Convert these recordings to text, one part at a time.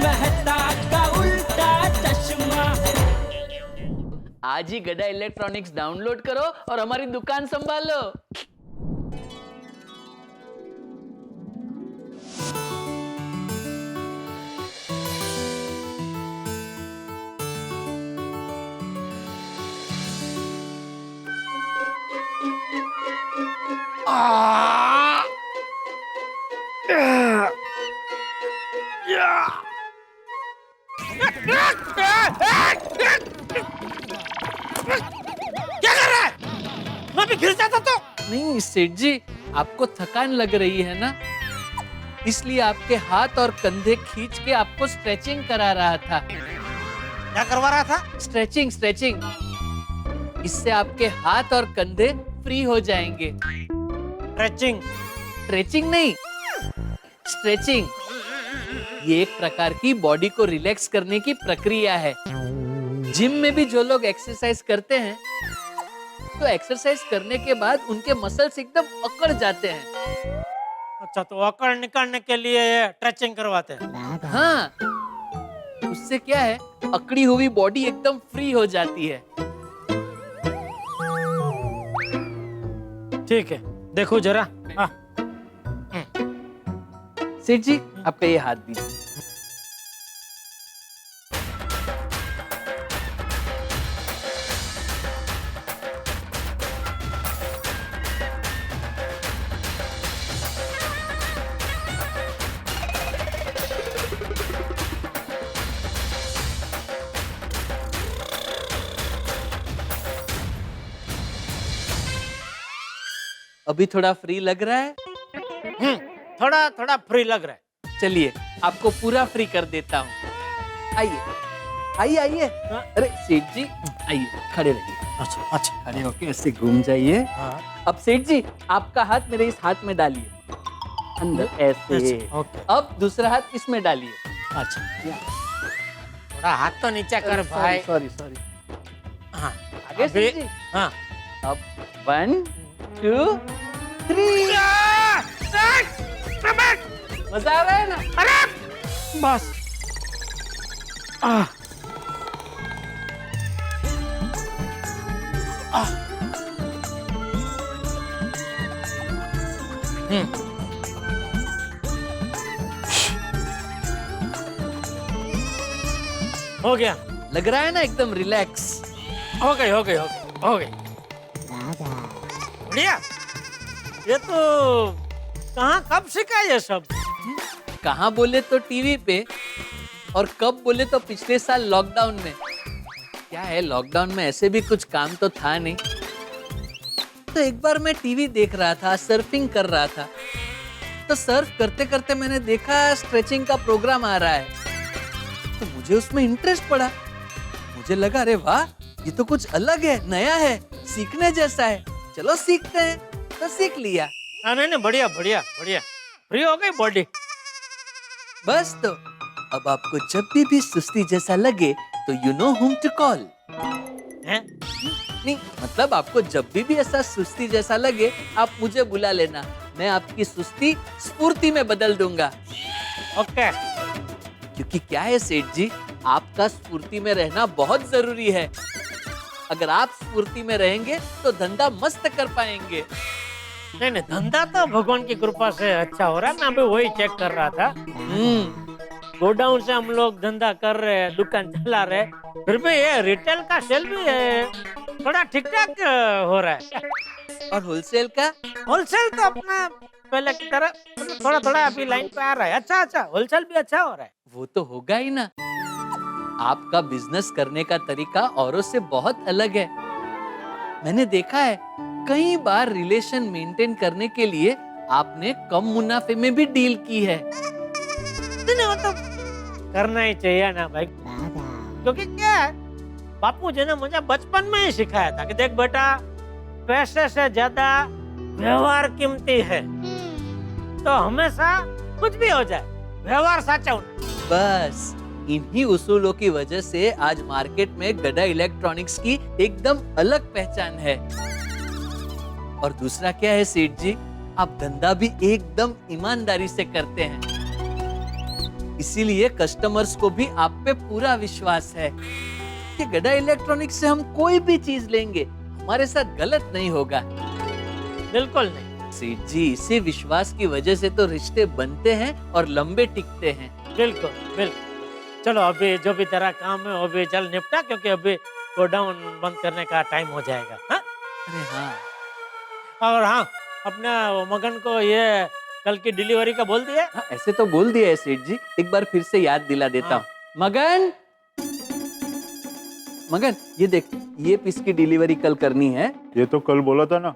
मेहता का उल्टा चश्मा। आज ही गड़ा इलेक्ट्रॉनिक्स डाउनलोड करो और हमारी दुकान संभालो। क्या कर रहा है? मैं भी गिर जाता तो। नहीं सेठ जी, आपको थकान लग रही है ना, इसलिए आपके हाथ और कंधे खींच के आपको स्ट्रेचिंग करा रहा था। क्या करवा रहा था? Stretching stretching. इससे आपके हाथ और कंधे फ्री हो जाएंगे। स्ट्रेचिंग? स्ट्रेचिंग नहीं, स्ट्रेचिंग। ये एक प्रकार की बॉडी को रिलैक्स करने की प्रक्रिया है। जिम में भी जो लोग एक्सरसाइज करते हैं, तो एक्सरसाइज करने के बाद उनके मसल्स एकदम अकड़ जाते हैं। अच्छा, तो अकड़ निकालने के लिए स्ट्रेचिंग करवाते हैं? हाँ, उससे क्या है, अकड़ी हुई बॉडी एकदम फ्री हो जाती है। ठीक है, देखो जरा। सेठ जी, आपका ये हाथ दीजिए। अभी थोड़ा फ्री लग रहा है? थोड़ा थोड़ा फ्री लग रहा है। चलिए, आपको पूरा फ्री कर देता हूँ। आइए आइए आइए। अरे सेठ जी, आइए, खड़े रहिए। अच्छा अच्छा, खड़े होके ऐसे घूम जाइए। हाँ। अब सेठ जी, आपका हाथ मेरे इस हाथ में डालिए, अंदर ऐसे। अच्छा, ओके। अब दूसरा हाथ इसमें डालिए। अच्छा, थोड़ा हाथ तो नीचे कर भाई। Sorry sorry. हाँ, आगे सेठ जी। हाँ। अब 1 2 3। मजा आ रहा है ना? अरे बस। हो गया। लग रहा है ना एकदम रिलैक्स? हो गई हो गई हो गई हो गई। बढ़िया। ये तो कहाँ कब सीखा ये सब? कहाँ बोले तो टीवी पे, और कब बोले तो पिछले साल लॉकडाउन में। क्या है, लॉकडाउन में ऐसे भी कुछ काम तो था नहीं, तो एक बार मैं टीवी देख रहा था, सर्फिंग कर रहा था, तो सर्फ करते करते मैंने देखा स्ट्रेचिंग का प्रोग्राम आ रहा है, तो मुझे उसमें इंटरेस्ट पड़ा। मुझे लगा, अरे वाह, ये तो कुछ अलग है, नया है, सीखने जैसा है, चलो सीखते हैं। तो सीख लिया। नहीं नहीं, बढ़िया बढ़िया बढ़िया। फ्री हो गई बॉडी। बस तो अब आपको जब भी सुस्ती जैसा लगे तो you know whom to call। नहीं, मतलब आपको जब भी ऐसा सुस्ती जैसा लगे, आप मुझे बुला लेना, मैं आपकी सुस्ती स्फूर्ति में बदल दूंगा। ओके। क्योंकि क्या है सेठ जी, आपका स्फूर्ति में रहना बहुत जरूरी है। अगर आप स्फूर्ति में रहेंगे तो धंधा मस्त कर पाएंगे। नहीं नहीं, धंधा तो भगवान की कृपा से अच्छा हो रहा है। मैं अभी वही चेक कर रहा था। गोडाउन से हम लोग धंधा कर रहे हैं, दुकान चला रहे हैं, फिर भी ये रिटेल का सेल भी है, थोड़ा ठीक ठाक हो रहा है। और होलसेल का? होलसेल तो अपना पहले की तरह थोड़ा थोड़ा अभी लाइन पे आ रहा है। अच्छा अच्छा, होलसेल भी अच्छा हो रहा है। वो तो होगा ही ना। आपका बिजनेस करने का तरीका औरों से बहुत अलग है। मैंने देखा है, कई बार रिलेशन मेंटेन करने के लिए आपने कम मुनाफे में भी डील की है। नहीं मतलब करना ही चाहिए ना भाई, क्योंकि क्या है, बापू जी ने मुझे बचपन में ही सिखाया था कि देख बेटा, पैसे से ज्यादा व्यवहार कीमती है, तो हमेशा कुछ भी हो जाए व्यवहार साचा होना। बस इन्हीं उसूलों की वजह से आज मार्केट में गड़ा इलेक्ट्रॉनिक्स की एकदम अलग पहचान है। और दूसरा क्या है सेठ जी, आप धंधा भी एकदम ईमानदारी से करते हैं। इसीलिए कस्टमर्स को भी आप पे पूरा विश्वास है कि गड़ा इलेक्ट्रॉनिक्स से हम कोई भी चीज लेंगे हमारे साथ गलत नहीं होगा। बिल्कुल नहीं। सेठ जी, इसी विश्वास की वजह से तो रिश्ते बनते हैं और लंबे टिकते हैं। बिल्कुल बिल्कुल। चलो अभी जो भी तेरा काम है वो भी जल्द निपटा, क्योंकि अभी गोडाउन बंद करने का टाइम हो जाएगा। हाँ? अरे हाँ, और हाँ, अपना वो मगन को ये कल की डिलीवरी का बोल दिया। हाँ ऐसे तो बोल दिया है सेठ जी, एक बार फिर से याद दिला देता हूँ। मगन, मगन ये देख, ये पीस की डिलीवरी कल करनी है। ये तो कल बोला था ना।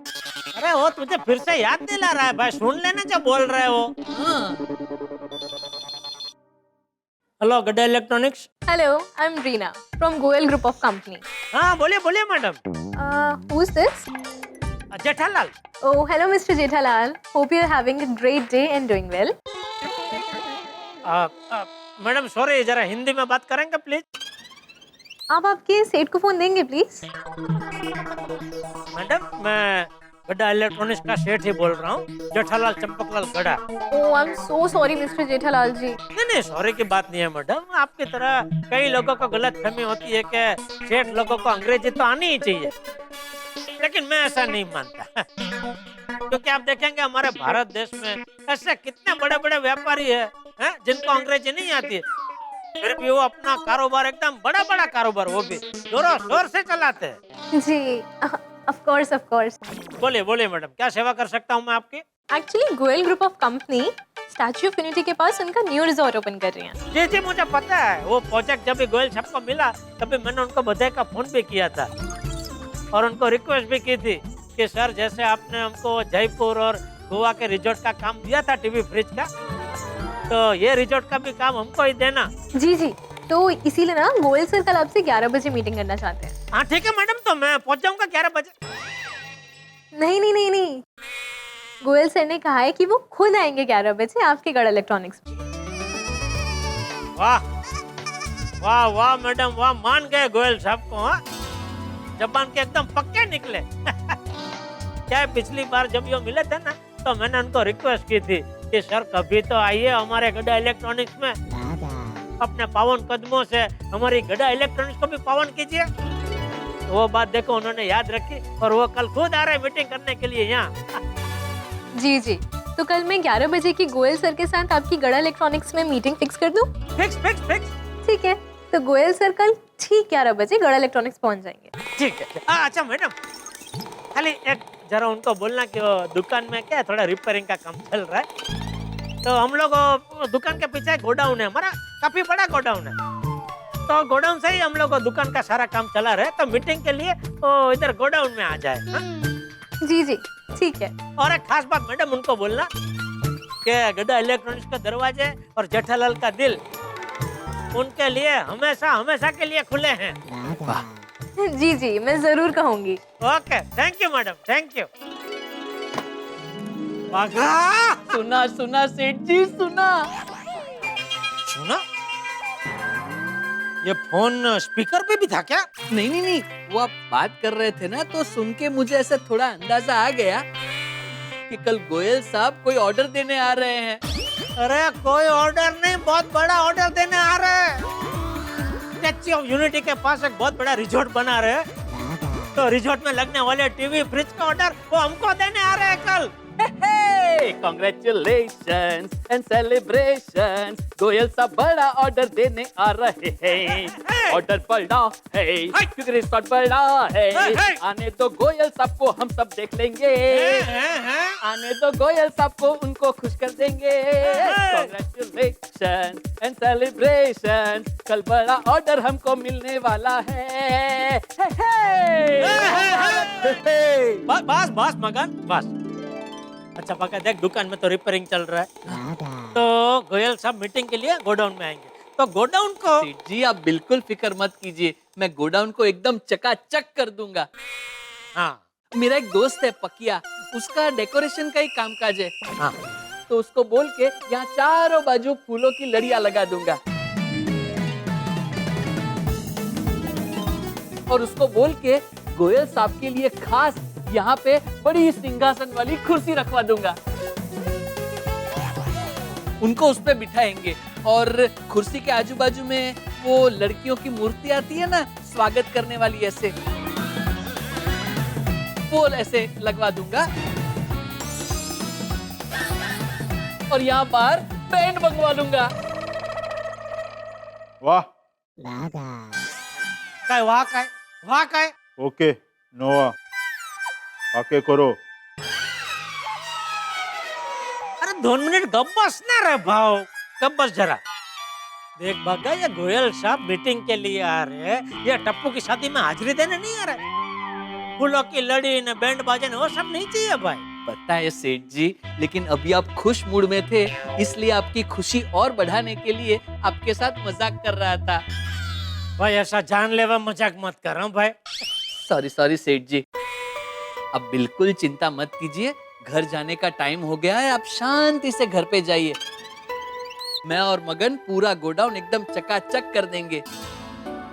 अरे वो तुझे फिर से याद दिला रहा है भाई, सुन लेना जो बोल रहे हो। हाँ। हेलो गड्डा electronics. Hello, I'm Reena from Goel Group of Company. हाँ बोलिए बोलिए madam. Who's this? Jethalal. Oh, hello, Mr. Jethalal. Hope you're having a great day and doing well. Madam sorry, जरा हिंदी में बात करेंगे प्लीज। आप आपके सेठ को फोन देंगे प्लीज? मैडम मैं गड्डा इलेक्ट्रॉनिक्स का सेठ ही बोल रहा हूँ, जेठालाल चंपकलाल गड़ा। Oh, I'm so sorry, Mr. Jethalal जी. नहीं सॉरी की बात नहीं है मैडम, आपकी तरह कई लोगों को गलत फहमी होती है कि सेठ लोगों को अंग्रेजी तो आनी ही चाहिए, लेकिन मैं ऐसा नहीं मानता। क्योंकि आप देखेंगे हमारे भारत देश में ऐसे कितने बड़े बड़े व्यापारी हैं जिनको अंग्रेजी नहीं आती है, फिर भी वो अपना कारोबार एकदम बड़ा बड़ा कारोबार वो भी जोरों शोर से चलाते हैं। जी, of course. बोलिए बोलिए मैडम, क्या सेवा कर सकता हूँ मैं आपकी? Actually, Goel Group of Company statue of unity के पास उनका न्यू रिजॉर्ट ओपन कर रही हैं। जी जी मुझे पता है, वो प्रोजेक्ट जब भी गोयल साहब को मिला तभी मैंने उनको बधाई का फोन भी किया था और उनको रिक्वेस्ट भी की थी कि सर जैसे आपने हमको जयपुर और गोवा के रिजॉर्ट का काम दिया था टीवी फ्रिज का, तो ये रिजॉर्ट का भी काम हमको ही देना। जी, तो इसीलिए ना गोयल सर कल आपसे 11 बजे मीटिंग करना चाहते हैं। हाँ ठीक है मैडम, तो मैं पहुंच जाऊंगा 11 बजे। नहीं, गोयल सर ने कहा है कि वो खुद आएंगे 11 बजे आपके गढ़ इलेक्ट्रॉनिक्स में। वाह वाह मैडम वाह, मान गए गोयल साहब को। हाँ जबान के एकदम पक्के निकले। क्या है, पिछली बार जब ये मिले थे ना तो मैंने उनको रिक्वेस्ट की थी कि सर कभी तो आइए हमारे गड्ढा इलेक्ट्रॉनिक्स में, अपने पावन कदमों से हमारी गड्ढा इलेक्ट्रॉनिक्स को भी पावन कीजिए। तो वो बात देखो उन्होंने याद रखी और वो कल खुद आ रहे मीटिंग करने के लिए यहाँ। जी, तो कल मैं 11 बजे की गोयल सर के साथ आपकी गढ़ा इलेक्ट्रॉनिक्स में मीटिंग फिक्स कर दूं? फिक्स। ठीक है, तो गोयल सर कल ठीक 11 बजे गढ़ा इलेक्ट्रॉनिक्स पहुंच जाएंगे। ठीक है। अच्छा मैडम, खाली एक जरा उनको बोलना कि वो दुकान में क्या है, थोड़ा रिपेयरिंग का काम चल रहा है, तो हम लोग दुकान के पीछे गोडाउन है हमारा, काफी बड़ा गोडाउन है, तो गोडाउन से ही हम लोग दुकान का सारा काम चला रहे, तो मीटिंग के लिए वो इधर गोडाउन में आ जाए। हाँ? जी, ठीक है। और एक खास बात मैडम उनको बोलना कि गड्ढा इलेक्ट्रॉनिक्स का दरवाजे और जेठालाल का दिल उनके लिए हमेशा के लिए खुले हैं। जी, मैं जरूर कहूंगी। Okay, thank you madam, thank you. सुना सेठ जी, सुना। ये फोन स्पीकर पे भी था क्या? नहीं, वो आप बात कर रहे थे ना तो सुन के मुझे ऐसा थोड़ा अंदाजा आ गया कि कल गोयल साहब कोई ऑर्डर देने आ रहे हैं। अरे कोई ऑर्डर नहीं, बहुत बड़ा ऑर्डर देने आ रहे हैं। स्टैच्यू ऑफ यूनिटी के पास एक बहुत बड़ा रिजॉर्ट बना रहे हैं, तो रिजॉर्ट में लगने वाले टीवी फ्रिज का ऑर्डर वो हमको देने आ रहे हैं कल। Congratulations and celebrations, गोयल साहब बड़ा ऑर्डर देने आ रहे हैं। ऑर्डर बड़ा है क्योंकि रिजॉर्ट बड़ा है। आने तो गोयल साहब को हम सब देख लेंगे, आने तो गोयल साहब को उनको खुश कर देंगे। Congratulations and celebrations, कल बड़ा ऑर्डर हमको मिलने वाला है। बस मगन बस। अच्छा पक्का देख, दुकान में तो रिपेयरिंग चल रहा है, तो गोयल साहब मीटिंग के लिए गोडाउन में आएंगे, तो गोडाउन को जी आप बिल्कुल फिक्र मत कीजिए, मैं गोडाउन को एकदम चकाचक कर दूंगा। हाँ मेरा एक दोस्त है पकिया, उसका डेकोरेशन का ही कामकाज है। हाँ तो उसको बोल के यहाँ चारों बाजू फूलों की लड़ियां लगा दूंगा और उसको बोल के गोयल साहब के लिए खास यहाँ पे बड़ी सिंहासन वाली कुर्सी रखवा दूंगा। उनको उस पे बिठाएंगे और कुर्सी के आजू बाजू में वो लड़कियों की मूर्ति आती है ना स्वागत करने वाली, ऐसे वो ऐसे लगवा दूंगा। और यहाँ बाहर बैंड मंगवा लूंगा। वाह. काय वाह काय ओके नोवा. ओके करो. अरे 2 मिनिट गप बस ना रे भाव, गप बस जरा। देख भागा, ये गोयल साहब मीटिंग के लिए आ रहे हैं, ये टप्पू की शादी में हाजिरी देने नहीं आ रहे। फूलों की लड़ी ने बैंड बाजे ने वो सब नहीं चाहिए भाई। पता है सेठ जी, लेकिन अभी आप खुश मूड में थे, इसलिए आपकी खुशी और बढ़ाने के लिए आपके साथ मजाक कर रहा था। भाई ऐसा जानलेवा मजाक मत कर रहा हूं भाई। सॉरी सेठ जी, अब बिल्कुल चिंता मत कीजिए। घर जाने का टाइम हो गया है, आप शांति से घर पे जाइए। मैं और मगन पूरा गोडाउन एकदम चकाचक कर देंगे।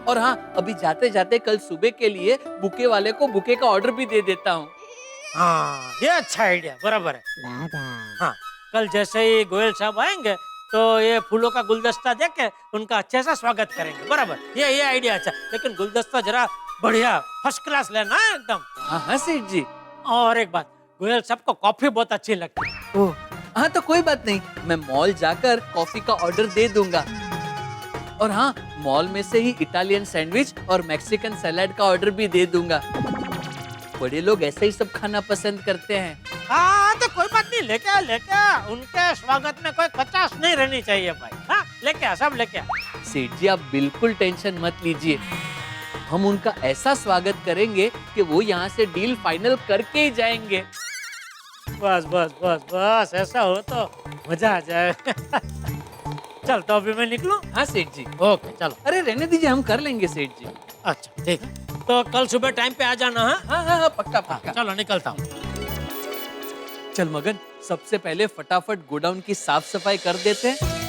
और हाँ, अभी जाते जाते कल सुबह के लिए बुके वाले को बुके का ऑर्डर भी दे देता हूँ। हाँ ये अच्छा आइडिया, बराबर है। हाँ कल जैसे ही गोयल साहब आएंगे तो ये फूलों का गुलदस्ता देख के उनका अच्छे से स्वागत करेंगे, बराबर। ये आइडिया अच्छा, लेकिन गुलदस्ता जरा बढ़िया फर्स्ट क्लास लेना है एकदम। हाँ सेठ जी। और एक बात, गोयल साहब को कॉफी बहुत अच्छी लगती है। हाँ तो कोई बात नहीं, मैं मॉल जाकर कॉफी का ऑर्डर दे दूंगा। और हाँ, मॉल में से ही इटालियन सैंडविच और मैक्सिकन सैलेड का ऑर्डर भी दे दूंगा। बड़े लोग ऐसे ही सब खाना पसंद करते हैं। हाँ तो कोई बात नहीं, लेके आ। उनके स्वागत में कोई कचाश नहीं रहनी चाहिए भाई। हाँ लेके आ, सब लेके आ। सेठ जी आप बिल्कुल टेंशन मत लीजिए, हम उनका ऐसा स्वागत करेंगे कि वो यहाँ से डील फाइनल करके ही जाएंगे। बस ऐसा हो तो मजा आ जाए। चल तो अभी मैं निकलूं? हाँ सेठ जी। ओके चलो। अरे रहने दीजिए, हम कर लेंगे सेठ जी। अच्छा ठीक है, तो कल सुबह टाइम पे आ जाना। हाँ पक्का पक्का। चलो निकलता हूँ। चल मगन, सबसे पहले फटाफट गोडाउन की साफ सफाई कर देते हैं।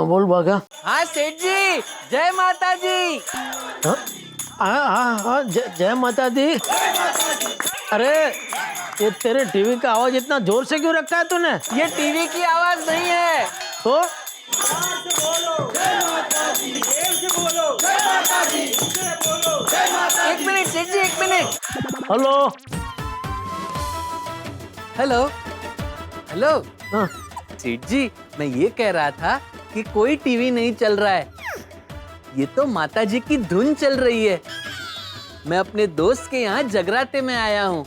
बोल बागा। हाँ सेठ जी, जय माता जी। हाँ जय माता दी। अरे ये तेरे टीवी का आवाज इतना जोर से क्यों रखा है तूने? ये टीवी की आवाज नहीं है तो एक मिनट सेठ जी, एक मिनट। Hello hello hello. हाँ। सेठ जी, मैं ये कह रहा था कि कोई टीवी नहीं चल रहा है, ये तो माता जी की धुन चल रही है। मैं अपने दोस्त के यहाँ जगराते में आया हूँ।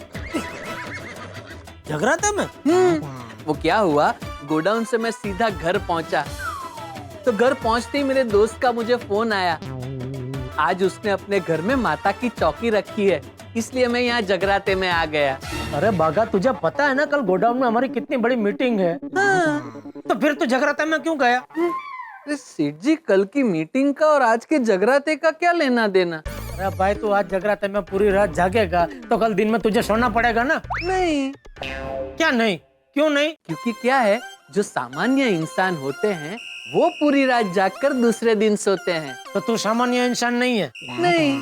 जगराते में? वो क्या हुआ, गोडाउन से मैं सीधा घर पहुंचा, तो घर पहुंचते ही मेरे दोस्त का मुझे फोन आया। आज उसने अपने घर में माता की चौकी रखी है, इसलिए मैं यहाँ जगराते में आ गया। अरे बागा, तुझे पता है ना कल गोडाउन में हमारी कितनी बड़ी मीटिंग है। तो फिर तू जगराते में क्यों गया? अरे सेठ जी, कल की मीटिंग का और आज के जगराते का क्या लेना देना? अरे भाई, तू आज जगराते में पूरी रात जागेगा तो कल दिन में तुझे सोना पड़ेगा ना। नहीं। क्या नहीं? क्यों नहीं? क्योंकि क्या है, जो सामान्य इंसान होते हैं वो पूरी रात जागकर दूसरे दिन सोते हैं। तो तू सामान्य इंसान नहीं है? नहीं।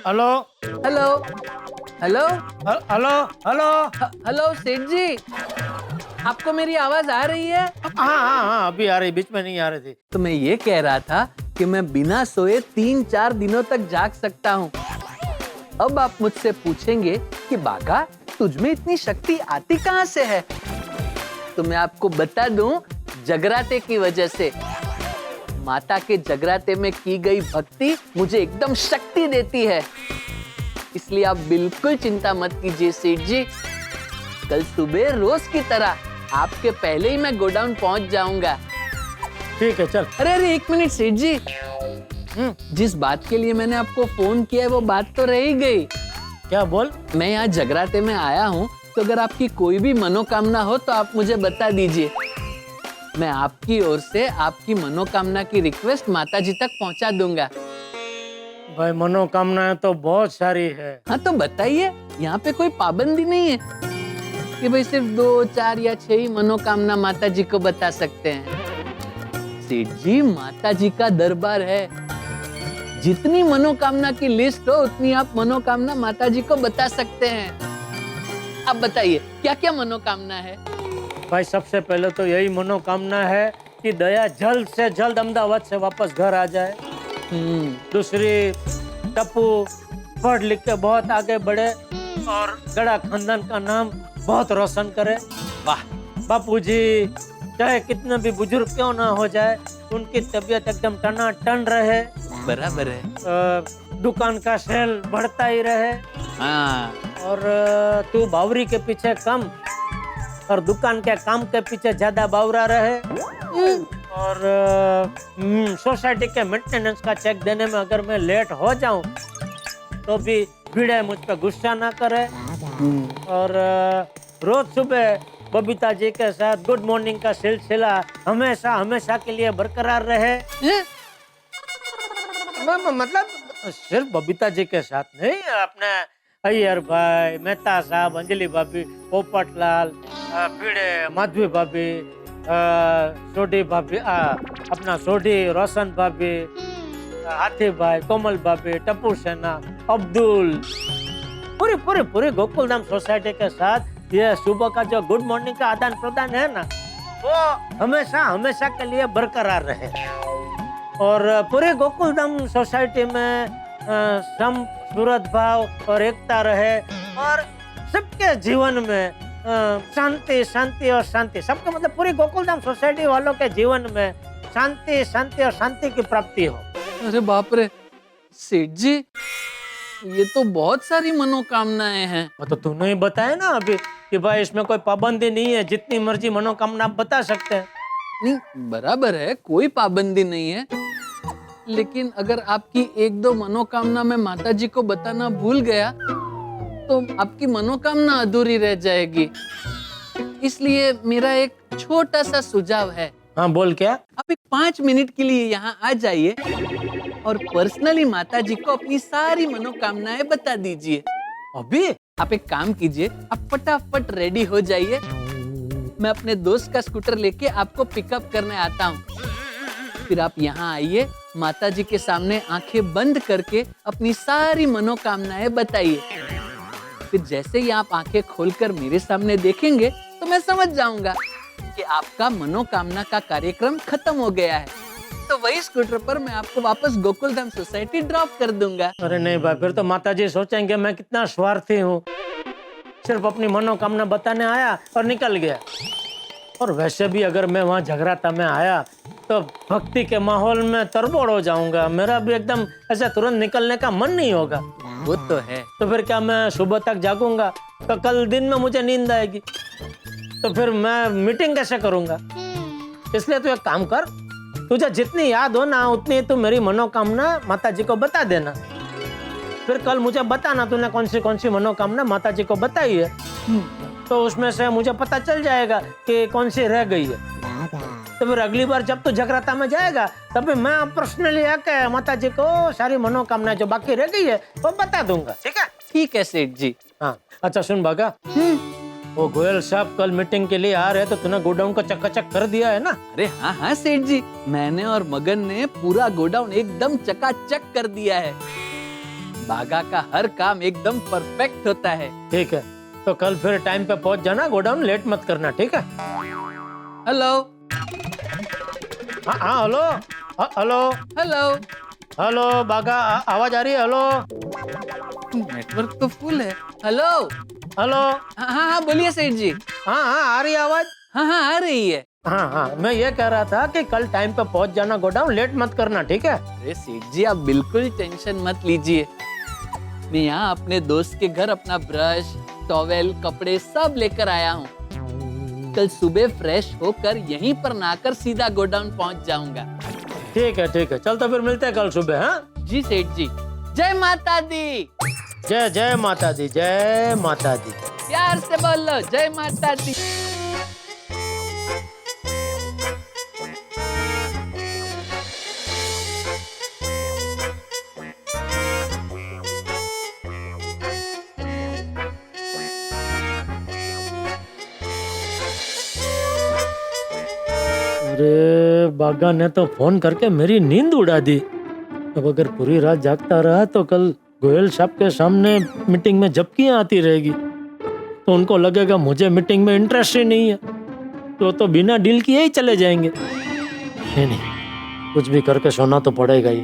Hello hello hello hello hello hello सेठ जी, आपको मेरी आवाज आ रही है? हाँ अभी आ रही, बीच में नहीं आ रही थी। तो मैं ये कह रहा था कि मैं बिना सोए 3-4 दिनों तक जाग सकता हूँ। अब आप मुझसे पूछेंगे कि बागा, तुझमें इतनी शक्ति आती कहाँ से है? तो मैं आपको बता दूं, जगराते की वजह से। माता के जगराते में की गई भक्ति मुझे एकदम शक्ति देती है। इसलिए आप बिल्कुल चिंता मत कीजिए सेठ जी, कल सुबह रोज की तरह आपके पहले ही मैं गोडाउन पहुंच जाऊंगा। ठीक है चल। अरे एक मिनट सेठ जी, जिस बात के लिए मैंने आपको फोन किया है वो बात तो रह ही गई। क्या बोल? मैं यहाँ जगराते में आया हूँ, तो अगर आपकी कोई भी मनोकामना हो तो आप मुझे बता दीजिए। मैं आपकी ओर से आपकी मनोकामना की रिक्वेस्ट माता जी तक पहुँचा दूंगा। भाई मनोकामनाएं तो बहुत सारी है। हाँ तो बताइए, यहाँ पे कोई पाबंदी नहीं है कि भाई सिर्फ 2, 4 या 6 ही मनोकामना माता जी को बता सकते हैं। सेठ जी, माता जी का दरबार है, जितनी मनोकामना की लिस्ट हो उतनी आप मनोकामना माता जी को बता सकते हैं। आप बताइए क्या क्या मनोकामना है? भाई सबसे पहले तो यही मनोकामना है कि दया जल्द से जल्द अहमदाबाद से वापस घर आ जाए। दूसरी, टप्पू पढ़ लिख के बहुत आगे बढ़े और गड़ा खानदान का नाम बहुत रोशन करे। वाह। बापूजी चाहे कितने भी बुजुर्ग क्यों ना हो जाए, उनकी तबीयत एकदम टनाटन रहे। बराबर है। दुकान का सेल बढ़ता ही रहे। हाँ। और तू बावरी के पीछे कम और दुकान के काम के पीछे ज्यादा बावरा रहे। और सोसाइटी के मेंटेनेंस का चेक देने में अगर मैं लेट हो जाऊं तो भी भिड़े मुझ पे गुस्सा ना करे। और रोज सुबह बबीता जी के साथ गुड मॉर्निंग का सिलसिला हमेशा हमेशा के लिए बरकरार रहे। मतलब सिर्फ बबीता जी के साथ नहीं, अपने अय्यर भाई, मेहता साहब, अंजलि भाभी, पोपटलाल, भिड़े, माधवी भाभी, सोडी भाभी, अपना सोडी, रोशन भाभी, हाथी भाई, कोमल भाभी, टप्पू सेना, अब्दुल, पूरी पूरी पूरी गोकुलधाम सोसाइटी के साथ ये सुबह का जो गुड मॉर्निंग का आदान प्रदान है ना, वो हमेशा हमेशा के लिए बरकरार रहे। और पूरे गोकुलधाम सोसाइटी में सम सूरत भाव और एकता रहे और सबके जीवन में शांति शांति और शांति, सबके मतलब पूरी गोकुलधाम सोसाइटी वालों के जीवन में शांति शांति और शांति की प्राप्ति हो। अरे बाप रे सेठ जी, ये तो बहुत सारी मनोकामनाएं हैं। तो तूने ही बताया ना अभी कि भाई इसमें कोई पाबंदी नहीं है, जितनी मर्जी मनोकामना आप बता सकते हैं। नहीं, बराबर है, कोई पाबंदी नहीं है, लेकिन अगर आपकी 1-2 मनोकामना मैं माता जी को बताना भूल गया तो आपकी मनोकामना अधूरी रह जाएगी। इसलिए मेरा एक छोटा सा सुझाव है। हाँ बोल। क्या? आप एक 5 मिनट के लिए यहाँ आ जाइए और पर्सनली माता जी को अपनी सारी मनोकामनाएं बता दीजिए। अभी आप एक काम कीजिए, आप फटाफट रेडी हो जाइए, मैं अपने दोस्त का स्कूटर लेके आपको पिकअप करने आता हूँ। फिर आप यहाँ आइए, माता जी के सामने आंखें बंद करके अपनी सारी मनोकामनाएं बताइए। फिर जैसे ही आप आंखें खोलकर मेरे सामने देखेंगे तो मैं समझ जाऊंगा कि आपका मनोकामना का कार्यक्रम खत्म हो गया है। तो वही स्कूटर पर मैं आपको वापस गोकुलधाम सोसाइटी ड्रॉप कर दूंगा। अरे नहीं भाई, फिर तो माताजी सोचेंगे मैं कितना स्वार्थी हूँ, सिर्फ अपनी मनोकामना बताने आया और निकल गया। और वैसे भी अगर मैं वहाँ जगराता में आया तो भक्ति के माहौल में तरबोड़ हो जाऊंगा, मेरा भी एकदम ऐसे तुरंत निकलने का मन नहीं होगा। वो तो है। तो फिर क्या मैं सुबह तक जागूंगा तो कल दिन में मुझे नींद आएगी, तो फिर मैं मीटिंग कैसे करूंगा? इसलिए तू एक काम कर, तुझे जितनी याद हो ना उतनी तू मेरी मनोकामना माता जी को बता देना। फिर कल मुझे बताना तूने कौन सी मनोकामना माता जी को बताई है, तो उसमें से मुझे पता चल जाएगा कि कौन सी रह गई है। तो फिर अगली बार जब तू जगराता में जाएगा तब मैं पर्सनली आके माता जी को सारी मनोकामना जो बाकी रह गई है वो बता दूंगा। ठीक है? ठीक है सेठ जी। हाँ अच्छा सुन भागा, वो गोयल साहब कल मीटिंग के लिए आ रहे हैं, तो तूने गोडाउन को चकाचक कर दिया है ना? अरे हाँ हाँ सेठ जी, मैंने और मगन ने पूरा गोडाउन एकदम चकाचक कर दिया है। बागा का हर काम एकदम परफेक्ट होता है। ठीक है, तो कल फिर टाइम पे पहुंच जाना गोडाउन, लेट मत करना। ठीक है? हेलो हाँ हेलो हेलो हेलो हेलो बागा, आवाज आ रही है? हेलो नेटवर्क तो फुल है। हेलो हेलो हाँ हाँ बोलिए सेठ जी। हाँ आ रही है आवाज? हाँ हाँ आ रही है। हाँ मैं ये कह रहा था कि कल टाइम पे पहुंच जाना गोडाउन, लेट मत करना। ठीक है? अरे सेठ जी आप बिल्कुल टेंशन मत लीजिए, मैं यहाँ अपने दोस्त के घर अपना ब्रश, टॉवेल, कपड़े सब लेकर आया हूँ। कल सुबह फ्रेश होकर यहीं पर नहाकर सीधा गोडाउन पहुँच जाऊंगा। ठीक है, चल तो फिर मिलते हैं कल सुबह। हाँ जी सेठ जी। जय माता दी। जय माता दी, जय माता दी। प्यार से बोलो जय माता दी। अरे बागा ने तो फोन करके मेरी नींद उड़ा दी। अब अगर पूरी रात जागता रहा तो कल गोयल साहब के सामने मीटिंग में झपकियां आती रहेगी, तो उनको लगेगा मुझे मीटिंग में इंटरेस्ट ही नहीं है, तो बिना डील किए ही चले जाएंगे। नहीं, कुछ भी करके सोना तो पड़ेगा ही।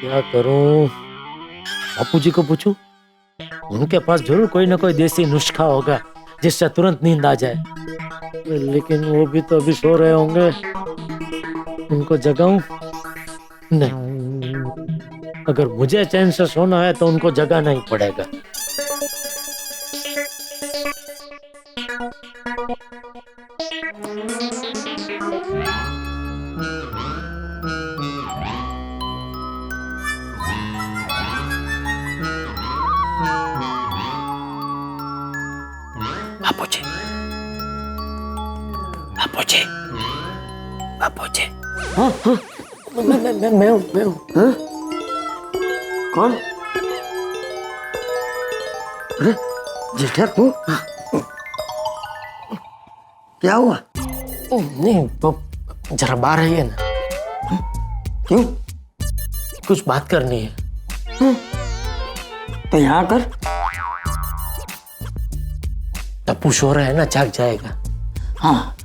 क्या करूं? बापूजी को पूछूं? उनके पास जरूर कोई ना कोई देसी नुस्खा होगा जिससे तुरंत नींद आ जाए, लेकिन वो भी तो अभी सो रहे होंगे। उनको जगाऊं? नहीं, अगर मुझे चैन से सोना है तो उनको जगाना ही पड़ेगा। बापूजी, बापूजी, बापूजी। हाँ हाँ, मैं हूँ। हाँ? कौन? अरे जेठा तू? क्या हुआ? नहीं, तो जरा बाहर आइए ना। क्यों? कुछ बात करनी है। तो यहाँ कर। टप्पू सो रहा है ना, जाग जाएगा। हाँ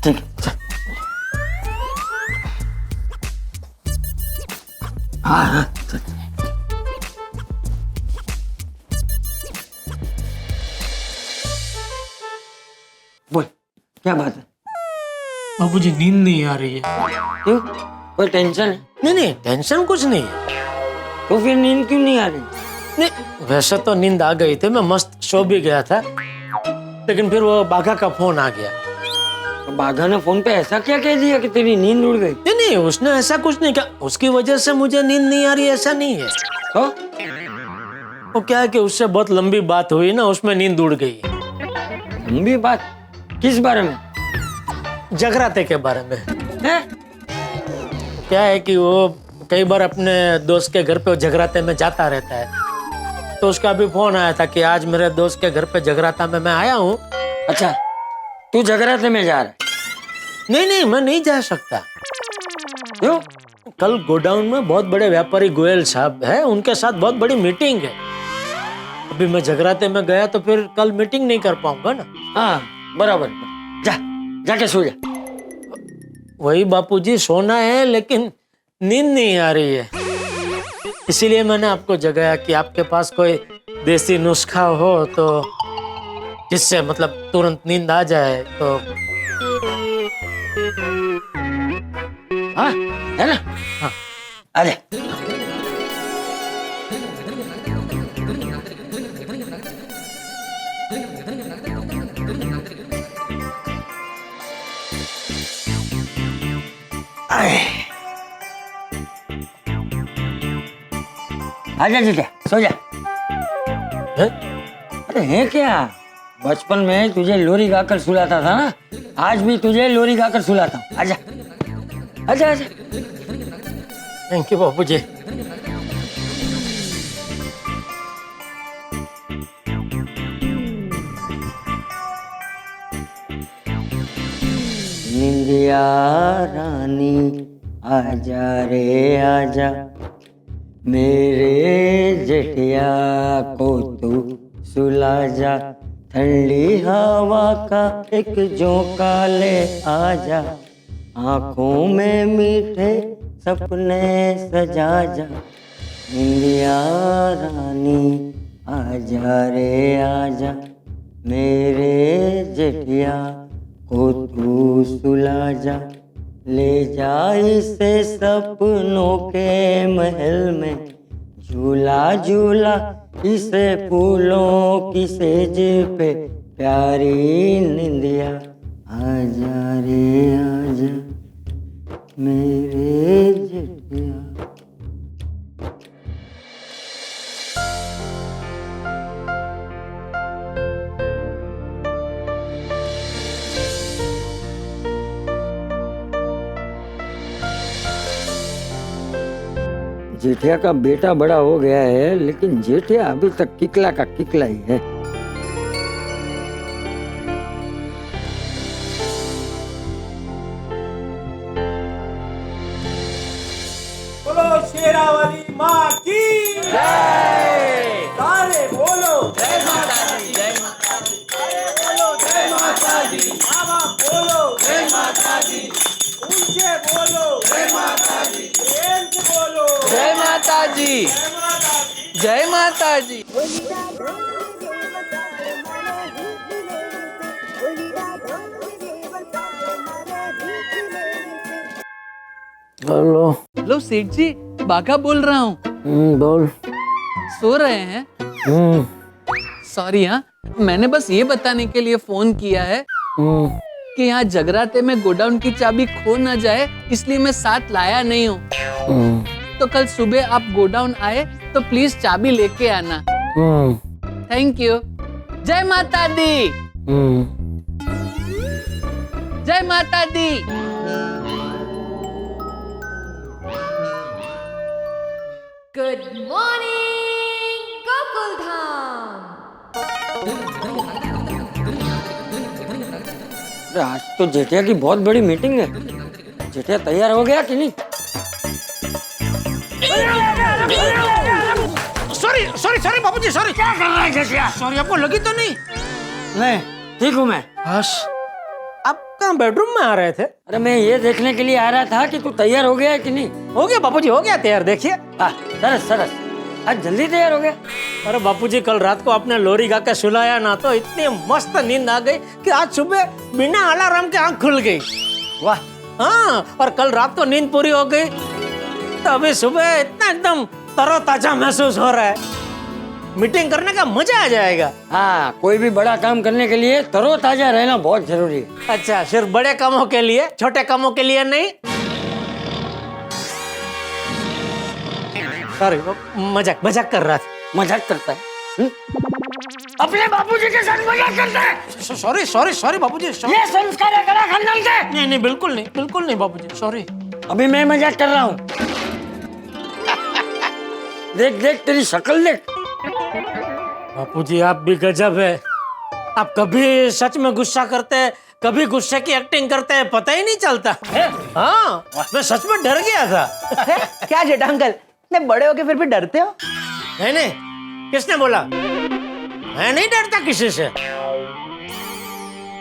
ठीक है, चल। हाँ हाँ चल। बोल, क्या बात है? बाबूजी नींद नहीं आ रही है। क्यों? कोई टेंशन है? नहीं, टेंशन कुछ नहीं है। तो फिर नींद क्यों नहीं आ रही? नहीं, वैसे तो नींद आ गई थी, मैं मस्त सो भी गया था, लेकिन फिर वो बाघा का फोन आ गया। तो बाघा ने फोन पे ऐसा क्या कह दिया कि तेरी नींद उड़ गई? नहीं, उसने ऐसा कुछ नहीं कहा। उसकी वजह से मुझे नींद नहीं आ रही, ऐसा नहीं है। तो वो क्या है कि उससे बहुत लंबी बात हुई ना, उसमें नींद उड़ गई। लंबी बात? किस बारे में? जगराते के बारे में। है? क्या है कि वो कई बार अपने दोस्त के घर पे जगराते में जाता रहता है, तो उसका भी फोन आया था कि आज मेरे दोस्त के घर पे जगराता में मैं आया हूँ। अच्छा, तू जगराते में जा रहा है? नहीं, मैं नहीं जा सकता। क्यों? कल गोडाउन में बहुत बड़े व्यापारी गोयल साहब है, उनके साथ बहुत बड़ी मीटिंग है। अभी मैं जगराते में गया तो फिर कल मीटिंग नहीं कर पाऊंगा ना। हाँ बराबर, जाके सो जा। वही बापूजी, सोना है लेकिन नींद नहीं आ रही है, इसीलिए मैंने आपको जगाया कि आपके पास कोई देसी नुस्खा हो तो जिससे मतलब तुरंत नींद आ जाए तो। हाँ है ना? हाँ, आजा। आजा जीजा, सो जा। है? अरे है क्या, बचपन में तुझे लोरी गाकर सुलाता था ना, आज भी तुझे लोरी गाकर सुलाता हूँ। आजा आजा आजा। थैंक यू बापूजी। निंदिया रानी आजा रे आजा, मेरे जेठिया को तू सुला जा, ठंडी हवा का एक झोंका ले आजा, आंखों में मीठे सपने सजा जा, निंदिया रानी आजा रे आजा, मेरे जेठिया को तू सुला जा, ले जा इसे सपनों के महल में, झूला झूला इसे फूलों की सेज पे, प्यारी निंदिया आजा रे आजा, मेरे जेठिया। जेठिया का बेटा बड़ा हो गया है, लेकिन जेठिया अभी तक किकला का किकला ही है। जय माता जी, जय माता जी। हेलो। हेलो सेठ जी, बाघा बोल रहा हूँ। बोल। सो रहे हैं? सॉरी हाँ, मैंने बस ये बताने के लिए फोन किया है कि यहाँ जगराते में गोडाउन की चाबी खो न जाए, इसलिए मैं साथ लाया नहीं हूँ। तो कल सुबह आप गोडाउन आए तो प्लीज चाबी लेके आना। Thank you. जय माता दी, जय माता दी। Good morning Gokul Dham. अरे आज तो जेठिया की बहुत बड़ी मीटिंग है। जेठिया तैयार हो गया कि नहीं? सॉरी बापूजी, सॉरी। क्या कर रहा है जेठिया? सॉरी, आपको लगी तो नहीं? नहीं, ठीक हूँ मैं। आप कहाँ बेडरूम में आ रहे थे? अरे मैं ये देखने के लिए आ रहा था कि तू तैयार हो गया है कि नहीं। हो गया बापूजी, हो गया तैयार। देखिए, सरस सरस, आज जल्दी तैयार हो गया। अरे बापूजी, कल रात को आपने लोरी गा के सुलाया ना, तो इतनी मस्त नींद आ गई कि आज सुबह बिना अलार्म के आंख खुल गई। वाह। हाँ, और कल रात को नींद पूरी हो गई तो अभी सुबह इतना एकदम तरोताजा महसूस हो रहा है। मीटिंग करने का मजा आ जाएगा। हाँ, कोई भी बड़ा काम करने के लिए तरोताजा रहना बहुत जरूरी है। अच्छा, सिर्फ बड़े कामों के लिए, छोटे कामों के लिए नहीं? सॉरी, मजाक कर रहा था। मजाक करता है? अपने बापूजी के साथ मजाक करता है? सॉरी बापूजी। ये संस्कार है कड़ा खानदान के? नहीं, बिल्कुल नहीं बापूजी, सॉरी। अभी मैं मजाक कर रहा हूँ। देख तेरी शक्ल देख। बापूजी, आप भी गजब है। आप कभी सच में गुस्सा करते हैं, कभी गुस्से की एक्टिंग करते हैं, पता ही नहीं चलता। हाँ, मैं सच में डर गया था। क्या जेठा अंकल, इतने बड़े होके फिर भी डरते हो? नहीं, किसने बोला? मैं नहीं डरता किसी से।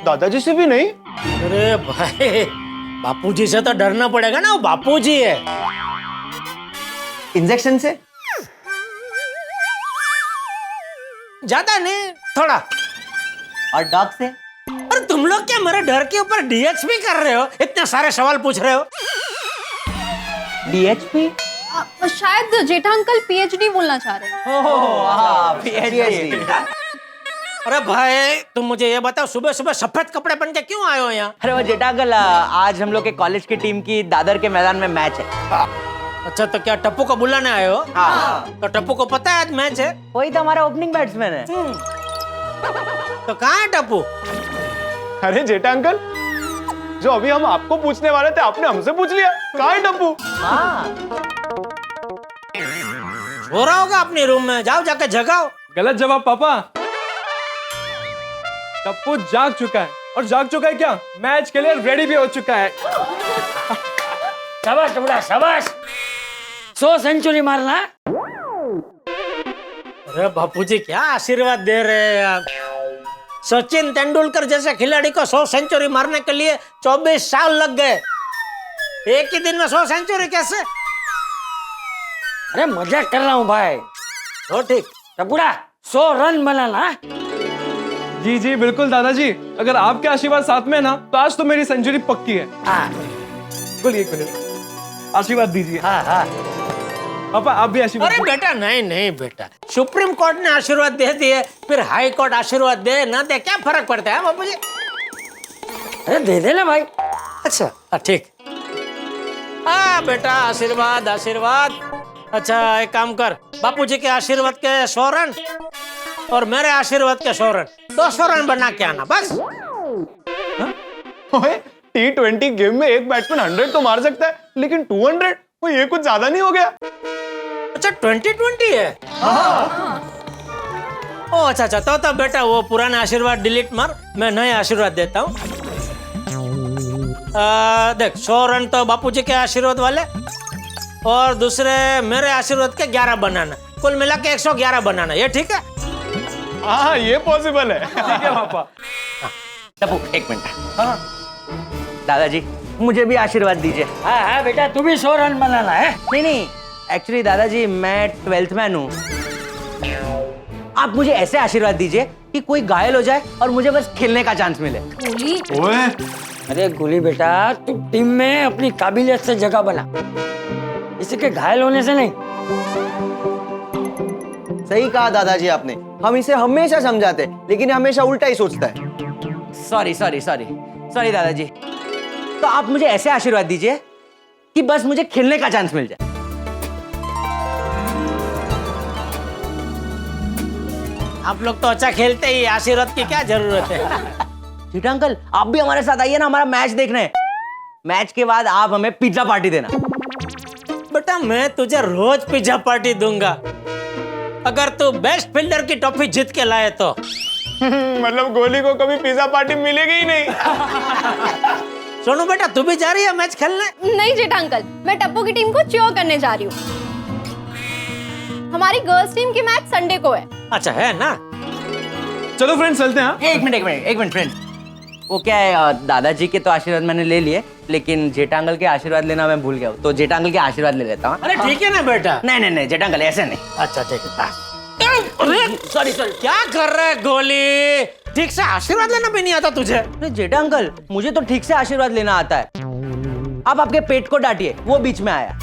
दादाजी से भी नहीं? अरे भाई, बापूजी से तो डरना पड़ेगा ना, वो बापूजी है। इंजेक्शन से? ज्यादा नहीं, थोड़ा। और डॉग से? अरे तुम लोग क्या मेरे डर के ऊपर डीएचपी कर रहे हो? इतने सारे सवाल पूछ रहे हो। डीएचपी? शायद जेठा अंकल पीएचडी बोलना चाह रहे हैं। पीएचडी। अरे भाई, तुम मुझे ये बताओ, सुबह सुबह सफेद कपड़े पहन के क्यों आए हो यहाँ? अरे वो जेठा अंकल, आज हम लोग के कॉलेज की टीम की दादर के मैदान में मैच है। अच्छा, तो क्या टप्पू को बुलाने आए हो? हाँ। तो टप्पू को पता है आज मैच है? वही तो हमारा ओपनिंग बैट्समैन है। तो कहाँ है टप्पू? अरे जेठा अंकल, जो अभी हम आपको पूछने वाले थे आपने हमसे पूछ लिया। कहाँ है टप्पू? हाँ। सो रहा होगा अपने रूम में, जाओ जाके जगाओ। गलत जवाब पापा। टप्पू जाग चुका है, और जाग चुका है क्या, मैच के लिए रेडी भी हो चुका है। शाबाश टुकड़ा, शाबाश। 100 सेंचुरी मारना। अरे बापूजी, क्या आशीर्वाद दे रहे हैं आप। सचिन तेंदुलकर जैसे खिलाड़ी को 100 सेंचुरी मारने के लिए 24 साल लग गए। एक ही दिन में 100 सेंचुरी कैसे? अरे मजाक कर रहा हूँ भाई। तो ठीक। टुकड़ा 100 रन बनाना। जी जी बिल्कुल दादाजी, अगर आपके आशीर्वाद साथ में ना तो आज तो मेरी सेंचुरी पक्की है। हाँ। बोलिए, एक मिनट आशीर्वाद दीजिए। हाँ। पापा आप भी आशीर्वाद। अरे बेटा, नहीं बेटा, सुप्रीम कोर्ट ने आशीर्वाद दे दिए, फिर हाई कोर्ट आशीर्वाद दे ना दे, क्या फर्क पड़ता है बापूजी? अरे दे देना भाई। अच्छा, ठीक। हाँ बेटा, आशीर्वाद। अच्छा, एक काम कर, बापूजी के आशीर्वाद के 100 रन और मेरे आशीर्वाद के 100 रन, 200 रन बना के आना बस। T20 गेम में एक बैट्समैन 100 तो मार सकता है, लेकिन 200 वो ये कुछ ज्यादा नहीं हो गया? अच्छा, 2020 है। ओ अच्छा, तो बेटा वो पुराना आशीर्वाद डिलीट मार, मैं नए आशीर्वाद देता हूँ। देख, 100 रन तो बापूजी के आशीर्वाद वाले, और दूसरे मेरे आशीर्वाद के 11 बनाना, कुल मिला के 111 बनाना। ये ठीक है? हाँ, ये पॉसिबल है। ठीक है पापा। टप्पू, एक मिनट। हाँ। दादाजी, मुझे भी आशीर्वाद दीजिए। हाँ हाँ बेटा, तू भी 100 रन बनाना है। नहीं, एक्चुअली दादाजी मैं 12th मैन हूँ। आप मुझे ऐसे आशीर्वाद दीजिए कि कोई घायल हो जाए और मुझे बस खेलने का चांस मिले। गोली ओए अरे गोली बेटा, तू टीम में अपनी काबिलियत से जगह बना, किसी के घायल होने से नहीं। सही कहा दादाजी आपने, हम इसे हमेशा समझाते लेकिन ये हमेशा उल्टा ही सोचता है। सॉरी दादाजी। तो आप मुझे ऐसे आशीर्वाद दीजिए कि बस मुझे खेलने का चांस मिल जाए। आप लोग तो अच्छा खेलते ही, आशीर्वाद की क्या जरूरत है। जीठा अंकल, आप भी हमारे साथ आइए ना हमारा मैच देखने। मैच के बाद आप हमें पिज्जा पार्टी देना। बेटा मैं तुझे रोज पिज्जा पार्टी दूंगा अगर तू बेस्ट फील्डर की ट्रॉफी जीत के लाए तो। मतलब गोली को कभी पिज्जा पार्टी मिलेगी ही नहीं। सोनू बेटा, तू भी जा रही है मैच खेलने? नहीं जेठा अंकल, मैं टप्पू की टीम को चीयर करने जा रही हूँ। हमारी गर्ल्स टीम की मैच संडे को है। अच्छा है ना? चलो फ्रेंड्स चलते हैं। एक मिनट फ्रेंड। वो क्या है, दादाजी के तो आशीर्वाद मैंने ले लिए, लेकिन जेठा अंकल के आशीर्वाद लेना मैं भूल गया हूँ, तो जेठा अंकल के आशीर्वाद ले लेता हूँ। अरे ठीक है ना बेटा। नहीं जेठा अंकल ऐसे नहीं। अच्छा ठीक है। सॉरी क्या कर रहा है गोली? ठीक से आशीर्वाद लेना भी नहीं आता तुझे? अरे जेठा अंकल, मुझे तो ठीक से आशीर्वाद लेना आता है। आप आपके पेट को डांटिए, वो बीच में आया।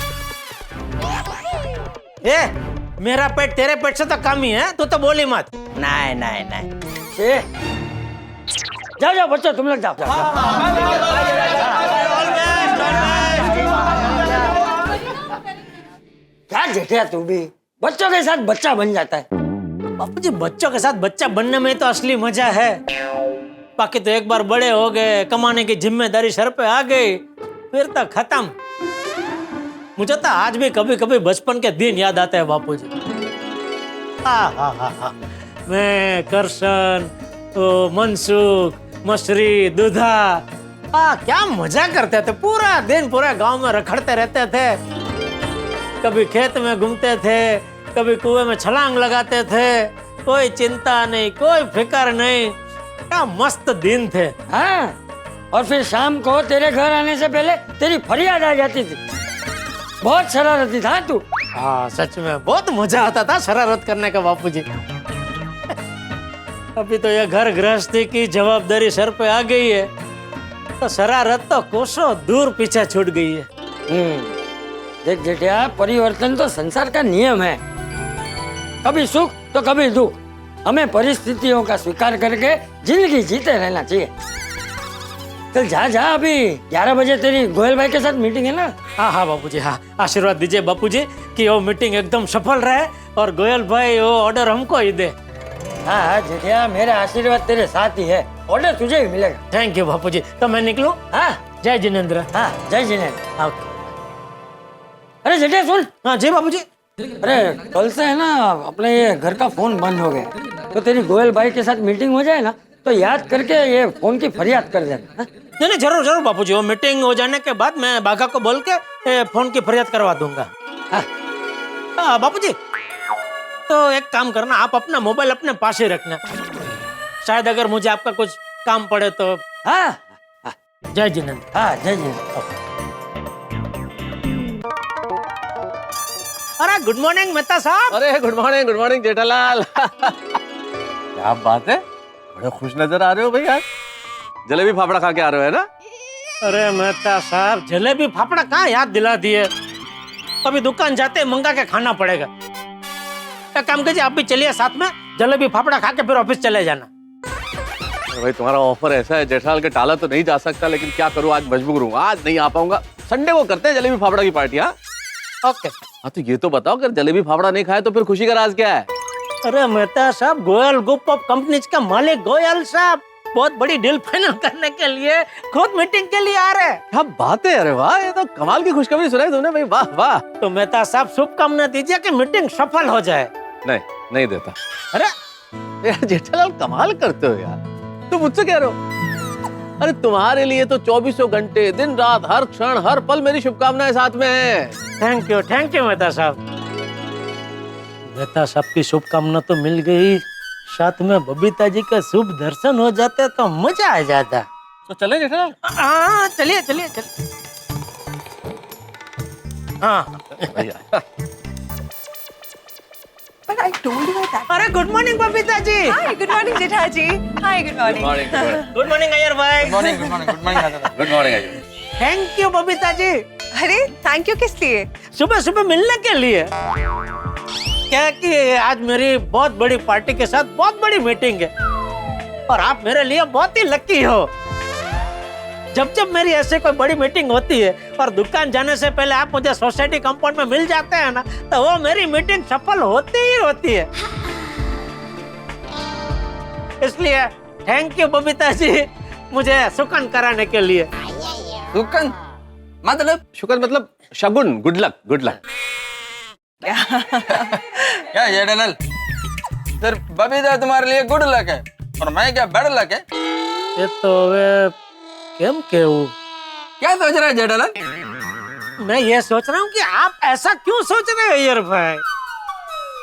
मेरा पेट तेरे पेट से तो कम ही है, तू तो बोली मत। नहीं। जाओ बच्चों, तुम लोग जाओ। क्या जेठिया, तू भी बच्चों के साथ बच्चा बन जाता है। बापूजी, बच्चों के साथ बच्चा बनने में तो असली मजा है। बाकी तो एक बार बड़े हो गए, कमाने की जिम्मेदारी सर पे आ गई, फिर तो खत्म। मुझे तो आज भी कभी कभी बचपन के दिन याद आते हैं बापूजी। मैं, करशन, मनसुख, मछरी, दूधा, क्या मजा करते थे। पूरा दिन पूरा गांव में रखड़ते रहते थे। कभी खेत में घूमते थे, कभी कुएं में छलांग लगाते थे। कोई चिंता नहीं, कोई फिक्र नहीं। क्या मस्त दिन थे। हाँ, और फिर शाम को तेरे घर आने से पहले तेरी फरियाद आ जाती थी। बहुत शरारती था तू। हाँ सच में बहुत मजा आता था शरारत करने का बापूजी। अभी तो ये घर गृहस्थी की जवाबदारी सर पे आ गई है, तो शरारत तो कोसों दूर पीछे छूट गई है। देख जेठिया, परिवर्तन तो संसार का नियम है। कभी सुख तो कभी दुख, हमें परिस्थितियों का स्वीकार करके जिंदगी जीते रहना चाहिए। चल जा, अभी 11 बजे तेरी गोयल भाई के साथ मीटिंग है ना? हाँ बापूजी, हाँ आशीर्वाद दीजिए बापूजी कि वो मीटिंग एकदम सफल रहे और गोयल भाई वो ऑर्डर हमको ही दे। हाँ जेठिया, मेरा आशीर्वाद तेरे साथ ही है, ऑर्डर तुझे ही मिलेगा। थैंक यू बापूजी। तो मैं निकलूं? हाँ जय जिनेंद्र। हाँ, जय जिनेंद्र। ओके। अरे जेठिया सुन। हाँ जी बापूजी। अरे कल से है ना, अपने ये घर का फोन बंद हो गया, तो तेरी गोयल भाई के साथ मीटिंग हो जाए ना, तो याद करके ये फोन की फरियाद कर देना। नहीं जरूर बापूजी, वो मीटिंग हो जाने के बाद मैं बाघा को बोल के फोन की फरियाद करवा दूंगा। हाँ बापूजी, तो एक काम करना, आप अपना मोबाइल अपने पास ही रखना, शायद अगर मुझे आपका कुछ काम पड़े तो। हाँ जय जिनेंद्र। हाँ, जय जिनेंद्र। अरे गुड मॉर्निंग मेहता साहब। अरे गुड मॉर्निंग जेठालाल। क्या बात है, बड़े खुश नजर आ रहे हो भाई। आज जलेबी फाफड़ा खा के आ रहे हो है ना? अरे मेहता साहब, जलेबी फाफड़ा कहाँ याद दिला दिए। कभी दुकान जाते मंगा के खाना पड़ेगा। एक काम कीजिए, आप भी चलिए साथ में, जलेबी फाफड़ा खा के फिर ऑफिस चले जाना। भाई तुम्हारा ऑफर ऐसा है जेठालाल के, टाला तो नहीं जा सकता, लेकिन क्या करूँ, आज मजबूर हूँ, आज नहीं आ पाऊंगा। संडे को करते हैं जलेबी फाफड़ा की पार्टी। हाँ ओके। हाँ तो ये तो बताओ, अगर जलेबी फाफड़ा नहीं खाए तो फिर खुशी का राज क्या है? अरे मेहता साहब, गोयल ग्रुप ऑफ कंपनीज का मालिक गोयल साहब बहुत बड़ी डील फाइनल करने के लिए खुद मीटिंग के लिए आ रहे हैं। क्या बात है, अरे वाह, ये तो कमाल की खुशखबरी सुनाई तुमने भाई, वाह वाह। तो मेहता साहब शुभकामना दीजिए कि मीटिंग सफल हो जाए। नहीं देता। अरे यार जेठालाल कमाल करते हो यार, तुम मुझसे कह रहे हो? अरे तुम्हारे लिए तो 24 घंटे दिन रात हर क्षण हर पल मेरी शुभकामनाएं साथ में है। थैंक यू मेहता साहब। मेहता साहब की शुभकामना तो मिल गई, साथ में बबीता जी का शुभ दर्शन हो जाते तो मजा आ जाता। तो चले जेठालाल। हाँ चलिए चलिए चलिए। हाँ But I told you that. अरे good morning Babita ji. Hi, good morning, Jetha ji. Hi, good morning. Good morning Iyer भाई। Good morning. Thank you Babita ji. अरे थैंक यू किस लिए? सुबह सुबह मिलने के लिए। क्या कि आज मेरी बहुत बड़ी पार्टी के साथ बहुत बड़ी मीटिंग है और आप मेरे लिए बहुत ही लकी हो। जब जब मेरी ऐसे कोई बड़ी मीटिंग होती है और दुकान जाने से पहले आप मुझे सोसाइटी कंपाउंड में मिल जाते हैं ना, तो वो मेरी मीटिंग सफल होती ही होती है। इसलिए थैंक यू बबीता जी मुझे सुकन कराने के लिए। शुकन मतलब? शुक्र मतलब शगुन, गुड लक, गुड लक। क्या जेठालाल, सिर्फ बबीता तुम्हारे लिए गुड लक है और मैं क्या बैड लक है? ये तो वे केम केहूं? क्या सोच रहा है जेठालाल? मैं ये सोच रहा हूँ कि आप ऐसा क्यों सोच रहे हो अय्यर भाई?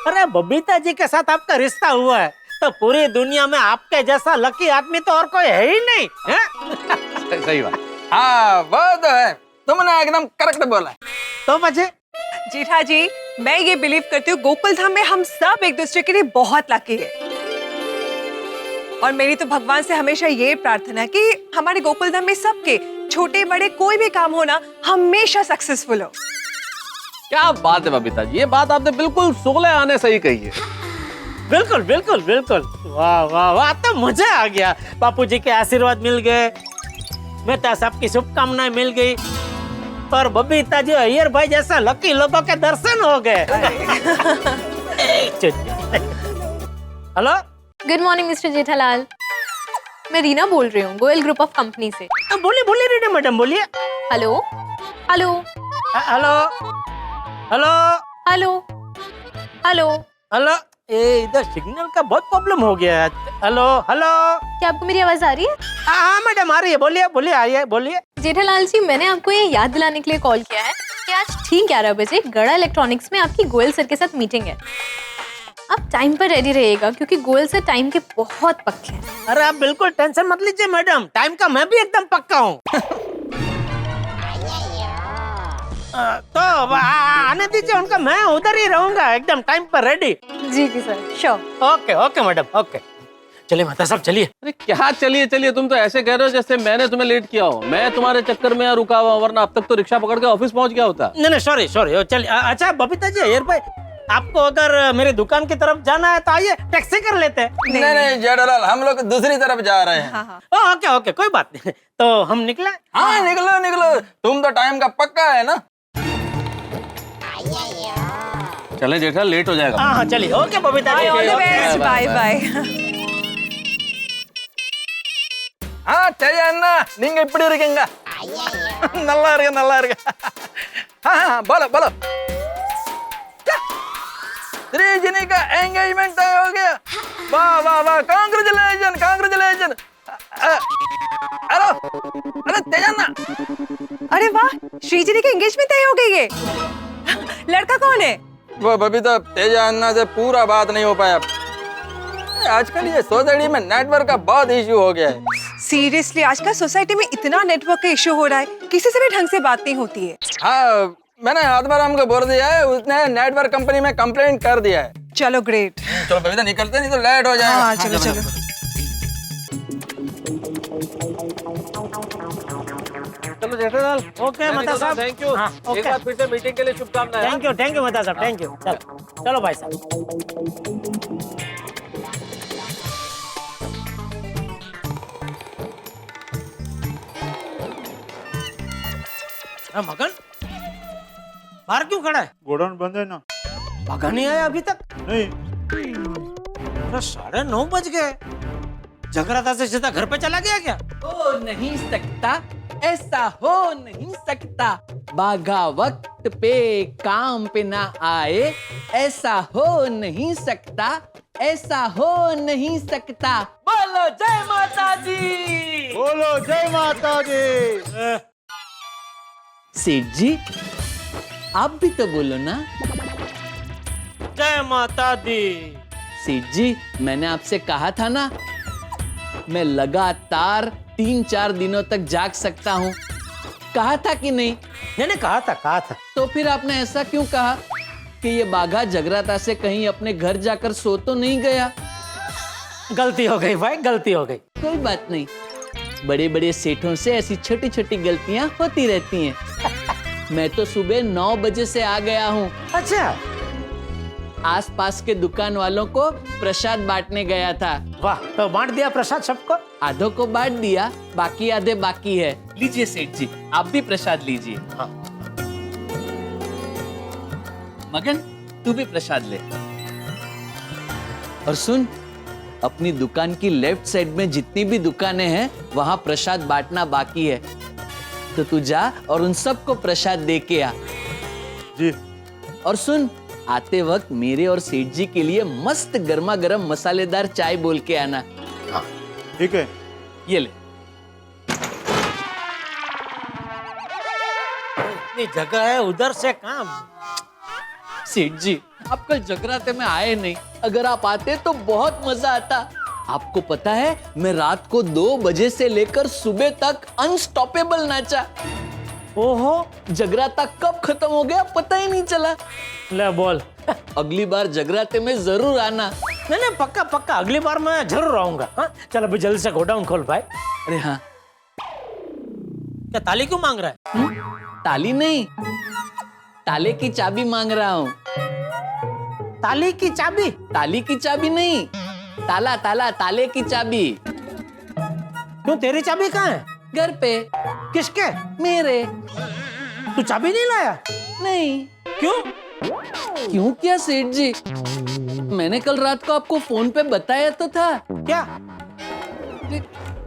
अरे बबीता जी के साथ आपका रिश्ता हुआ है तो पूरी दुनिया में आपके जैसा लकी आदमी तो और कोई है ही नहीं है? सही बात। हाँ वो तो है, तुमने एकदम करेक्ट बोला है। तो बचे जेठा जी, मैं ये बिलीव करती हूँ गोकुल धाम में हम सब एक दूसरे के लिए बहुत लकी है और मेरी तो भगवान से हमेशा ये प्रार्थना है कि हमारे गोकुल धाम में सबके छोटे बड़े कोई भी काम हो ना हमेशा सक्सेसफुल हो। क्या बात है बबीता जी, ये बात आपने बिल्कुल 16 आने सही कही है। बिल्कुल बिल्कुल बिल्कुल। वाह वाह वाह, तो मजा आ गया। बापू जी के आशीर्वाद मिल गए, मेहता साहब की शुभकामनाएं मिल गई और बबीता जी अय्यर भाई जैसा लकी लोगों के दर्शन हो गए। Hello good morning mister Jethalal. मैं रीना बोल रही हूँ गोयल ग्रुप ऑफ कंपनी से। बोलिए बोलिए रीना मैडम बोलिए। Hello hello hello hello hello hello hello. ये इधर सिग्नल का बहुत प्रॉब्लम हो गया है। Hello hello. क्या आपको मेरी आवाज आ रही है? हाँ मैडम आ रही है, बोलिए बोलिए आइए बोलिए। जेठालाल जी, मैंने आपको ये याद दिलाने के लिए कॉल किया है कि आज ठीक 11 बजे गड़ा इलेक्ट्रॉनिक्स में आपकी गोयल सर के साथ मीटिंग है। आप टाइम पर रेडी रहिएगा क्योंकि गोयल सर टाइम के बहुत पक्के हैं। अरे आप बिल्कुल टेंशन मत लीजिए मैडम, टाइम का मैं भी एकदम पक्का हूँ। तो आने दीजिए उनका, मैं उधर ही रहूंगा एकदम टाइम पर रेडी। जी जी sir, sure. Okay okay madam okay. चलिए माता साहब चलिए। अरे क्या चलिए चलिए, तुम तो ऐसे कह रहे हो जैसे मैंने तुम्हें लेट किया हो। मैं तुम्हारे चक्कर में यहाँ रुका हुआ, वरना अब तक तो रिक्शा पकड़ के ऑफिस पहुंच गया होता। नहीं नहीं सॉरी सॉरी, चलिए। अच्छा बबीता जी अय्यर भाई, आपको अगर मेरी दुकान की तरफ जाना है तो आइए, टैक्सी कर लेते हैं। नहीं नहीं जेठालाल, हम लोग दूसरी तरफ जा रहे हैं। ओके ओके कोई बात नहीं, तो हम निकले। हाँ निकलो निकलो, तुम तो टाइम का पक्का है ना। चले जेठा, लेट हो जाएगा। हाँ चलिए। Okay Babita ji, all the best, bye bye. हाँ चाहिए अन्ना, நீங்க இப்படி இருக்கீங்க நல்லா இருக்கு நல்லா இருக்கு। हाँ हाँ बोलो बोलो। श्रीजनी का एंगेजमेंट तय हो गया। वाह वाह वाह, कांग्रेचुलेशन कांग्रेचुलेशन। हेलो अरे तेजन्ना। अरे वाह, श्रीजनी की एंगेजमेंट तय हो गई है। लड़का कौन है? वो बबीता तेजा अन्ना से पूरा बात नहीं हो पाया। आजकल ये सोसाइटी में नेटवर्क का बहुत इश्यू हो गया है। सीरियसली आजकल सोसाइटी में इतना नेटवर्क का इश्यू हो रहा है, किसी से भी ढंग से बात नहीं होती है। हाँ मैंने आत्माराम को बोल दिया है, उसने नेटवर्क कंपनी में कंप्लेंट कर दिया है। चलो ग्रेट। चलो बबीता निकलते, नहीं तो लेट हो जाएगा। हाँ चलो चलो। चलो जेठालाल। ओके माता साहब, थैंक यू। हाँ, ओके। एक बार फिर से मीटिंग के लिए शुभकामनाएं। थैंक यू माता साहब, थैंक यू। चलो चलो भाई साहब। मगन बाहर क्यों खड़ा है? गोडाउन बंद है ना। भगा नहीं आया अभी तक? नहीं। अरे 9:30 बज गए। जगराता से सीधा घर पे चला गया क्या? हो नहीं सकता, ऐसा हो नहीं सकता। बागा वक्त पे काम पे ना आए, ऐसा हो नहीं सकता, ऐसा हो नहीं सकता। बोलो जय माता दी। बोलो जय माता दी। सेठ जी आप भी तो बोलो ना। जय माता दी। सेठ जी मैंने आपसे कहा था ना, मैं लगातार 3-4 दिनों तक जाग सकता हूँ। कहा था कि नहीं? मैंने कहा था। तो फिर आपने ऐसा क्यों कहा कि ये बाघा जगराता से कहीं अपने घर जाकर सो तो नहीं गया? गलती हो गई भाई, गलती हो गई। कोई बात नहीं, बड़े बड़े सेठों से ऐसी छोटी छोटी गलतियां होती रहती हैं। मैं तो सुबह 9 बजे से आ गया हूँ। अच्छा, आसपास के दुकान वालों को प्रसाद बांटने गया था। वाह, तो बांट दिया प्रसाद सबको? आधों को बांट दिया, बाकी आधे बाकी है। लीजिए सेठ जी, आप भी प्रसाद लीजिए। हाँ। मगन, तू भी प्रसाद ले। और सुन, अपनी दुकान की लेफ्ट साइड में जितनी भी दुकानें हैं वहां प्रसाद बांटना बाकी है, तो तू जा और उन सबको प्रसाद दे के आ। जी। और सुन, आते वक्त मेरे और सेठ जी के लिए मस्त गर्मा गर्म मसालेदार चाय बोल के आना। हाँ, ठीक है। ये ले। इतनी जगह है, उधर से काम। सेठ जी, आप कल जगराते में आए नहीं, अगर आप आते तो बहुत मजा आता। आपको पता है, मैं रात को 2 बजे से लेकर सुबह तक अनस्टॉपेबल नाचा। ओहो, जगराता कब खत्म हो गया पता ही नहीं चला। ले बोल। अगली बार जगराते में जरूर आना। नहीं, पक्का पक्का, अगली बार मैं जरूर आऊंगा। हाँ, चल अभी जल्दी से गोडाउन खोल भाई। अरे हाँ, क्या ताली क्यों मांग रहा है? ताली नहीं, ताले की चाबी मांग रहा हूँ। ताली की चाबी? ताली की चाबी नहीं, ताला ताला, ताले की चाबी। क्यों, तेरी चाबी कहाँ है? घर पे। किसके? मेरे। तू चाबी नहीं लाया? नहीं। क्यों? क्यों क्या सेठ जी? मैंने कल रात को आपको फोन पे बताया तो था। क्या?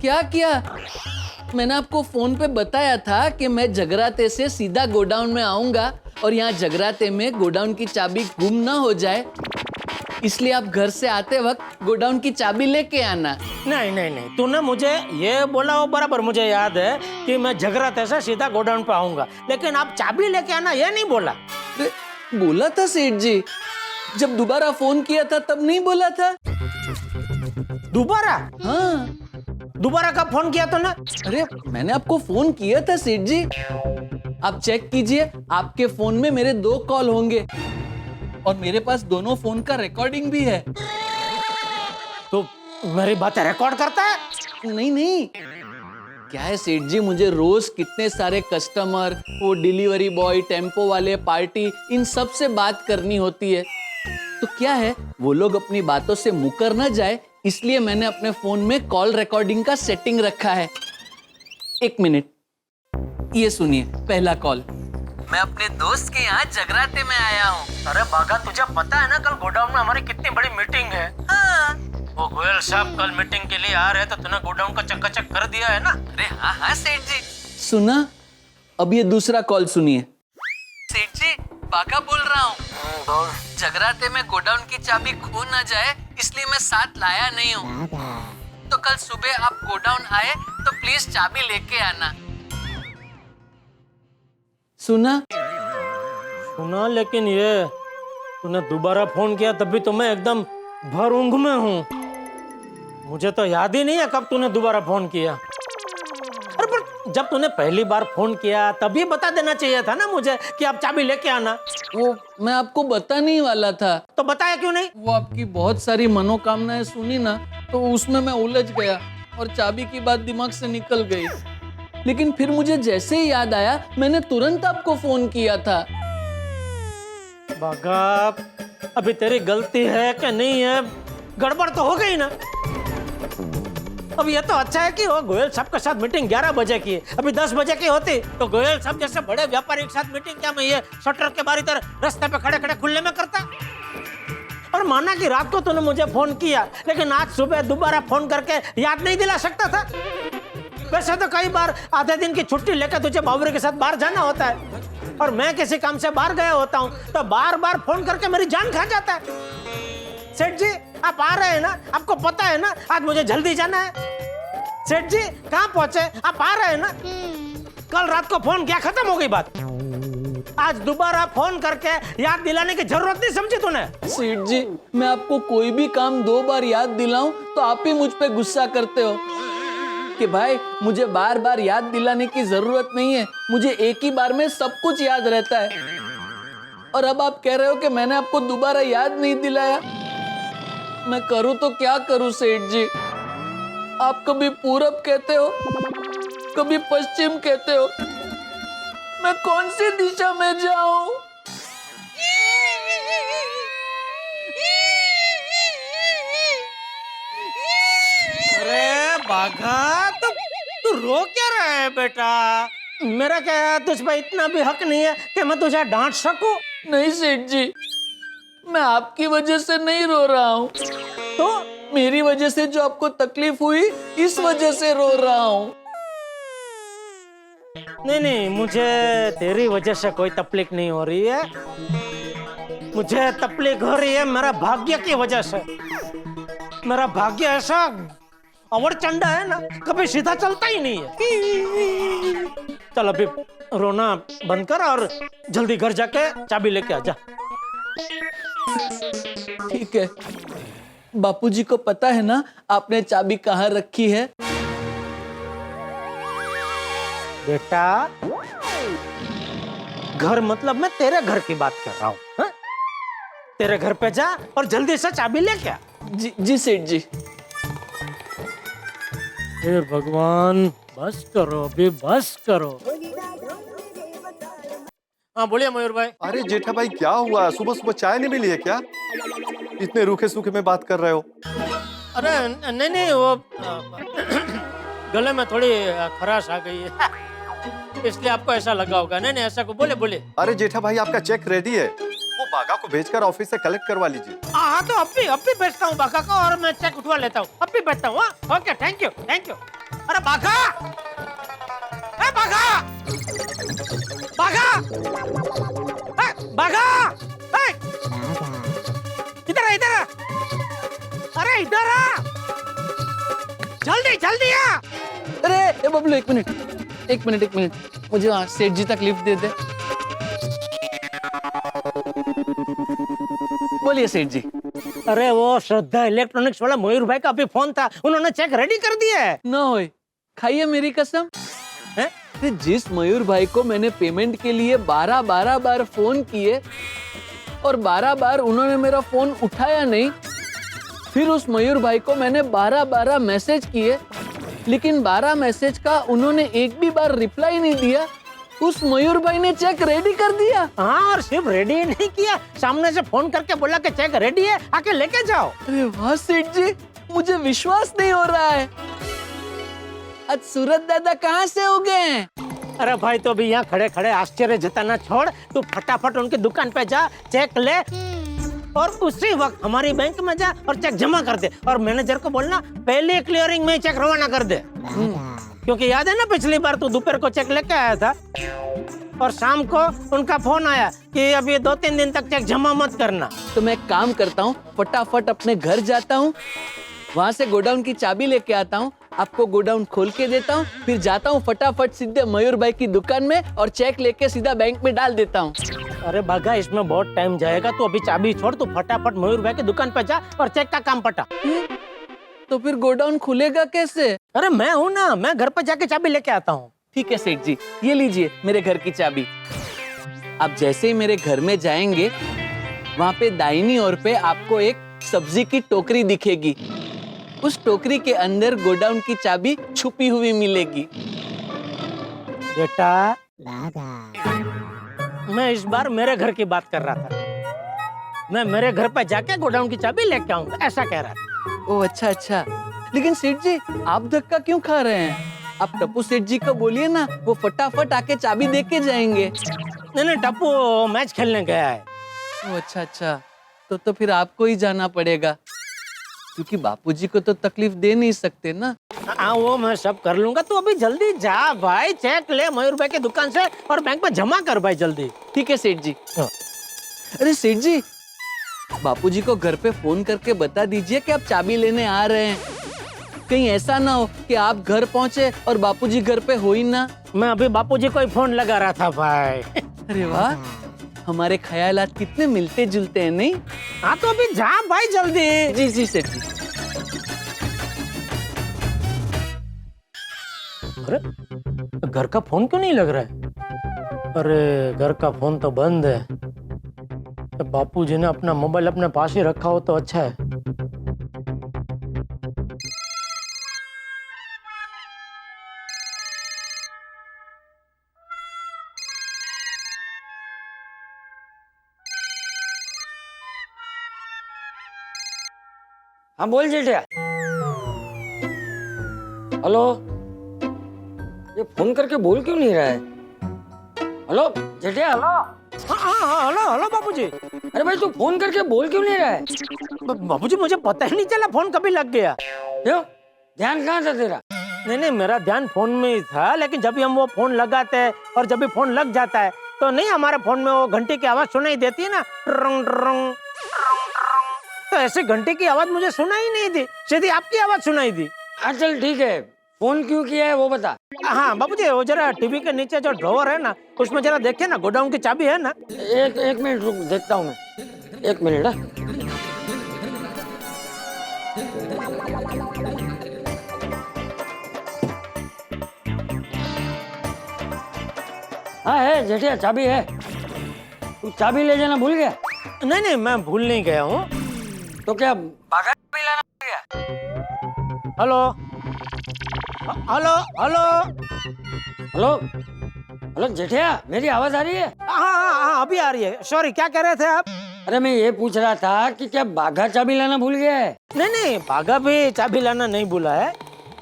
क्या किया? मैंने आपको फोन पे बताया था कि मैं जगराते से सीधा गोडाउन में आऊंगा और यहाँ जगराते में गोडाउन की चाबी गुम ना हो जाए, इसलिए आप घर से आते वक्त गोडाउन की चाबी लेके आना। नहीं, तूने मुझे ये बोला हो बराबर, मुझे याद है कि मैं जगराते से सीधा गोडाउन पे आऊंगा, लेकिन आप चाबी लेके आना ये नहीं बोला। बोला था सेठ जी, जब दोबारा फोन किया था तब नहीं बोला था? दोबारा? हाँ। दोबारा कब फोन किया तूने? अरे मैंने आपको फोन किया था सेठ जी, आप चेक कीजिए, आपके फोन में मेरे 2 कॉल होंगे और मेरे पास दोनों फोन का रिकॉर्डिंग भी है। तो मेरी बातें रिकॉर्ड करता है? नहीं, क्या है सेठ जी, मुझे रोज कितने सारे कस्टमर, वो डिलीवरी बॉय, टेम्पो वाले, पार्टी, इन सब से बात करनी होती है। तो क्या है, वो लोग अपनी बातों से मुकर ना जाए, इसलिए मैंने अपने फोन में कॉल रिकॉर्डिंग का सेटिंग रखा है। 1 मिनट, ये सुनिए पहला कॉल। मैं अपने दोस्त के यहाँ जगराते में आया हूँ। अरे बागा, तुझे पता है ना कल गोडाउन में हमारी कितनी बड़ी मीटिंग है? हाँ। वो गोयल साहब कल मीटिंग के लिए आ रहे हैं, तो तूने गोडाउन का चकाचक कर दिया है ना? अरे हाँ सेठ जी। सुना, अब ये दूसरा कॉल सुनिए। सेठ जी, बागा बोल रहा हूँ। जगराते में गोडाउन की चाबी खो ना जाए, इसलिए मैं साथ लाया नहीं हूँ, तो कल सुबह आप गोडाउन आए तो प्लीज चाबी लेके आना। सुना? लेकिन ये तूने दोबारा फोन किया तभी तो मैं एकदम भर ऊंघ में हूँ। मुझे तो याद ही नहीं है कब तूने दोबारा फोन किया। अरे पर जब तूने पहली बार फोन किया तभी बता देना चाहिए था ना मुझे कि आप चाबी लेके आना। वो मैं आपको बताने ही वाला था। तो बताया क्यों नहीं? वो आपकी बहुत सारी मनोकामनाएं सुनी ना, तो उसमें मैं उलझ गया और चाबी की बात दिमाग से निकल गई। लेकिन फिर मुझे जैसे ही याद आया, मैंने तुरंत आपको फोन किया था। बागा, अभी तेरी गलती है कि नहीं है? गड़बड़ तो हो गई ना। अब ये तो अच्छा है कि वो गोयल साहब के साथ मीटिंग 11 बजे की है, अभी 10 बजे की होती तो गोयल साहब जैसे बड़े व्यापारी के साथ मीटिंग क्या मैं ये शटर के बाहर इधर रास्ते पे खड़े खड़े खुले में करता? और माना कि रात को तूने मुझे फोन किया, लेकिन आज सुबह दोबारा फोन करके याद नहीं दिला सकता था? वैसे तो कई बार आधे दिन की छुट्टी लेकर तुझे बाबूरी के साथ बाहर जाना होता है, और मैं किसी काम से बाहर गया होता हूँ तो बार बार फोन करके मेरी जान खा जाता है। सेठ जी, आप आ रहे हैं ना? आपको पता है ना आज मुझे जल्दी जाना है। सेठ जी कहाँ पहुंचे? आप आ रहे हैं ना? कल रात को फोन किया, खत्म हो गई बात। आज दोबारा फोन करके याद दिलाने की जरूरत नहीं समझी तूने? सेठ जी, मैं आपको कोई भी काम 2 बार याद दिलाऊं तो आप ही मुझ पे गुस्सा करते हो। कि भाई मुझे बार बार याद दिलाने की जरूरत नहीं है, मुझे एक ही बार में सब कुछ याद रहता है। और अब आप कह रहे हो कि मैंने आपको दोबारा याद नहीं दिलाया। मैं करूं तो क्या करूं सेठ जी? आप कभी पूरब कहते हो, कभी पश्चिम कहते हो, मैं कौन सी दिशा में जाऊं? अरे बाघा, तू रो क्या रहा है बेटा? मेरा क्या तुझ पर इतना भी हक नहीं है कि मैं तुझे डांट सकूं? नहीं सेठ जी, मैं आपकी वजह से नहीं रो रहा हूँ, तो मेरी वजह से जो आपको तकलीफ हुई इस वजह से रो रहा हूँ। नहीं, मुझे तेरी वजह से कोई तकलीफ नहीं हो रही है। मुझे तकलीफ हो रही है मेरा भाग्य की वजह से। मेरा भाग्य ऐसा अवरचंडा है ना, कभी सीधा चलता ही नहीं है। चल अभी रोना बंद कर और जल्दी घर जाके चाबी लेके आ जा। ठीक है, बापूजी को पता है ना आपने चाबी कहाँ रखी है? बेटा, घर मतलब मैं तेरे घर की बात कर रहा हूँ। हाँ? तेरे घर पे जा और जल्दी से चाबी लेके आ। जी सेठ जी। हे भगवान, बस करो अभी, बस करो। हाँ बोलिए मयूर भाई। अरे जेठा भाई क्या हुआ? सुबह सुबह चाय नहीं मिली है क्या? इतने रूखे सूखे में बात कर रहे हो। अरे नहीं, वो गले में थोड़ी खराश आ गई है, इसलिए आपको ऐसा लगा होगा। नहीं ऐसा को बोले। अरे जेठा भाई, आपका चेक रेडी है, वो बागा को भेजकर ऑफिस से कलेक्ट करवा लीजिए। हाँ तो अब भी भेजता हूँ बागा को और मैं चेक उठवा लेता हूँ। अब भी भेजता हूँ। Okay, thank you. अरे बागा, इधर आ। अरे इधर आ, जल्दी आ। अरे बबलू, एक मिनट, मुझे वहाँ सेठ जी तक लिफ्ट दे दे। बोलिए सेठ जी। अरे वो श्रद्धा इलेक्ट्रॉनिक्स वाला मयूर भाई का अभी फोन था, उन्होंने चेक रेडी कर दिया है। ना होए, खाइए मेरी कसम। जिस मयूर भाई को मैंने पेमेंट के लिए 12 बार फोन किए और 12 बार उन्होंने मेरा फोन उठाया नहीं, फिर उस मयूर भाई को मैंने 12 मैसेज किए, लेकिन 12 मैसेज का उन्होंने एक भी बार रिप्लाई नहीं दिया, उस मयूर भाई ने चेक रेडी कर दिया। हाँ, और सिर्फ रेडी नहीं किया, सामने से फोन करके बोला कि चेक रेडी है, आके लेके जाओ। अरे वाह सेठ जी, मुझे विश्वास नहीं हो रहा है। आज सूरत दादा कहाँ से हो गए हैं? अरे भाई, तो अभी यहाँ खड़े खड़े आश्चर्य जताना छोड़, तू फटाफट उनकी दुकान पे जा, चेक ले और उसी वक्त हमारी बैंक में जा और चेक जमा कर दे। और मैनेजर को बोलना पहले क्लियरिंग में चेक रवाना कर दे, क्योंकि याद है ना पिछली बार तू दोपहर को चेक लेके आया था और शाम को उनका फोन आया कि अभी 2-3 दिन तक चेक जमा मत करना। तो मैं एक काम करता हूँ, फटाफट अपने घर जाता हूँ, वहाँ से गोडाउन की चाबी लेके आता हूँ, आपको गोडाउन खोल के देता हूँ, फिर जाता हूँ फटाफट सीधे मयूर भाई की दुकान में और चेक लेके सीधा बैंक में डाल देता हूँ। अरे बागा, इसमें बहुत टाइम जाएगा, तू अभी चाबी छोड़, तू फटाफट मयूर भाई की दुकान पे जा और चेक का काम पटा। तो फिर गोडाउन खुलेगा कैसे? अरे मैं हूँ ना, मैं घर पे जाके चाबी लेके आता हूँ। ठीक है सेठ जी, ये लीजिए मेरे घर की चाबी। आप जैसे ही मेरे घर में जाएंगे, वहाँ पे दाहिनी ओर पे आपको एक सब्जी की टोकरी दिखेगी, उस टोकरी के अंदर गोडाउन की चाबी छुपी हुई मिलेगी। बेटा, मैं इस बार मेरे घर की बात कर रहा था, मैं मेरे घर पे जाके गोडाउन की चाबी लेके आऊंगा, ऐसा कह रहा था। ओह अच्छा, लेकिन सेठ जी आप धक्का क्यों खा रहे हैं? आप टप्पू सेठ जी को बोलिए ना, वो फटाफट आके चाबी दे के जाएंगे। नहीं, टप्पू मैच खेलने गया है। ओह अच्छा, तो फिर आपको ही जाना पड़ेगा, क्योंकि बापूजी को तो तकलीफ दे नहीं सकते ना। हाँ, वो मैं सब कर लूंगा, तू अभी जल्दी जा भाई, चेक ले मयूर भाई की दुकान से और बैंक में जमा कर भाई जल्दी। ठीक है सेठ जी। अरे सेठ जी, बापूजी को घर पे फोन करके बता दीजिए कि आप चाबी लेने आ रहे हैं, कहीं ऐसा ना हो कि आप घर पहुंचे और बापूजी घर पे हो ही ना। मैं अभी बापूजी को ही फोन लगा रहा था भाई। अरे वाह, हमारे ख्यालात कितने मिलते जुलते हैं नहीं? हाँ तो अभी जा भाई जल्दी। जी सेठ जी। अरे घर का फोन क्यों नहीं लग रहा है? अरे घर का फोन तो बंद है। बापूजी ने अपना मोबाइल अपने पास ही रखा हो तो अच्छा है। हाँ बोल जेठिया। हेलो, ये फोन करके बोल क्यों नहीं रहा है? हेलो जेठिया। हेलो हेलो हेलो बापूजी। अरे भाई तू फोन करके बोल क्यों नहीं रहा है? बापूजी मुझे पता ही नहीं चला फोन कभी लग गया। क्यों? ध्यान कहाँ था तेरा? नहीं मेरा ध्यान फोन में ही था, लेकिन जब भी हम वो फोन लगाते हैं और जब भी फोन लग जाता है तो नहीं हमारे फोन में वो घंटे की आवाज सुनाई देती है ना, रंग रंग। तो ऐसे घंटे की आवाज मुझे सुनाई नहीं दी, सीधी आपकी आवाज सुनाई दी। हाँ चल ठीक है, फोन क्यों किया है वो बता। हाँ बाबूजी, वो जरा टीवी के नीचे जो ड्रॉवर है ना, उसमें जरा देखिए ना, गोडाउन की चाबी है ना। एक मिनट रुक, देखता हूँ मैं। एक मिनट। हाँ है जेठिया, चाबी है। तू चाबी ले जाना भूल गया? नहीं मैं भूल नहीं गया हूँ। तो क्या बागा चाबी लाना भूल गया? Hello hello hello hello hello Jethiya, मेरी आवाज आ रही है? हाँ अभी आ रही है। सॉरी, क्या कह रहे थे आप? अरे मैं ये पूछ रहा था कि क्या बाघा चाबी लाना भूल गया है? नहीं बाघा भी चाबी लाना नहीं भूला है।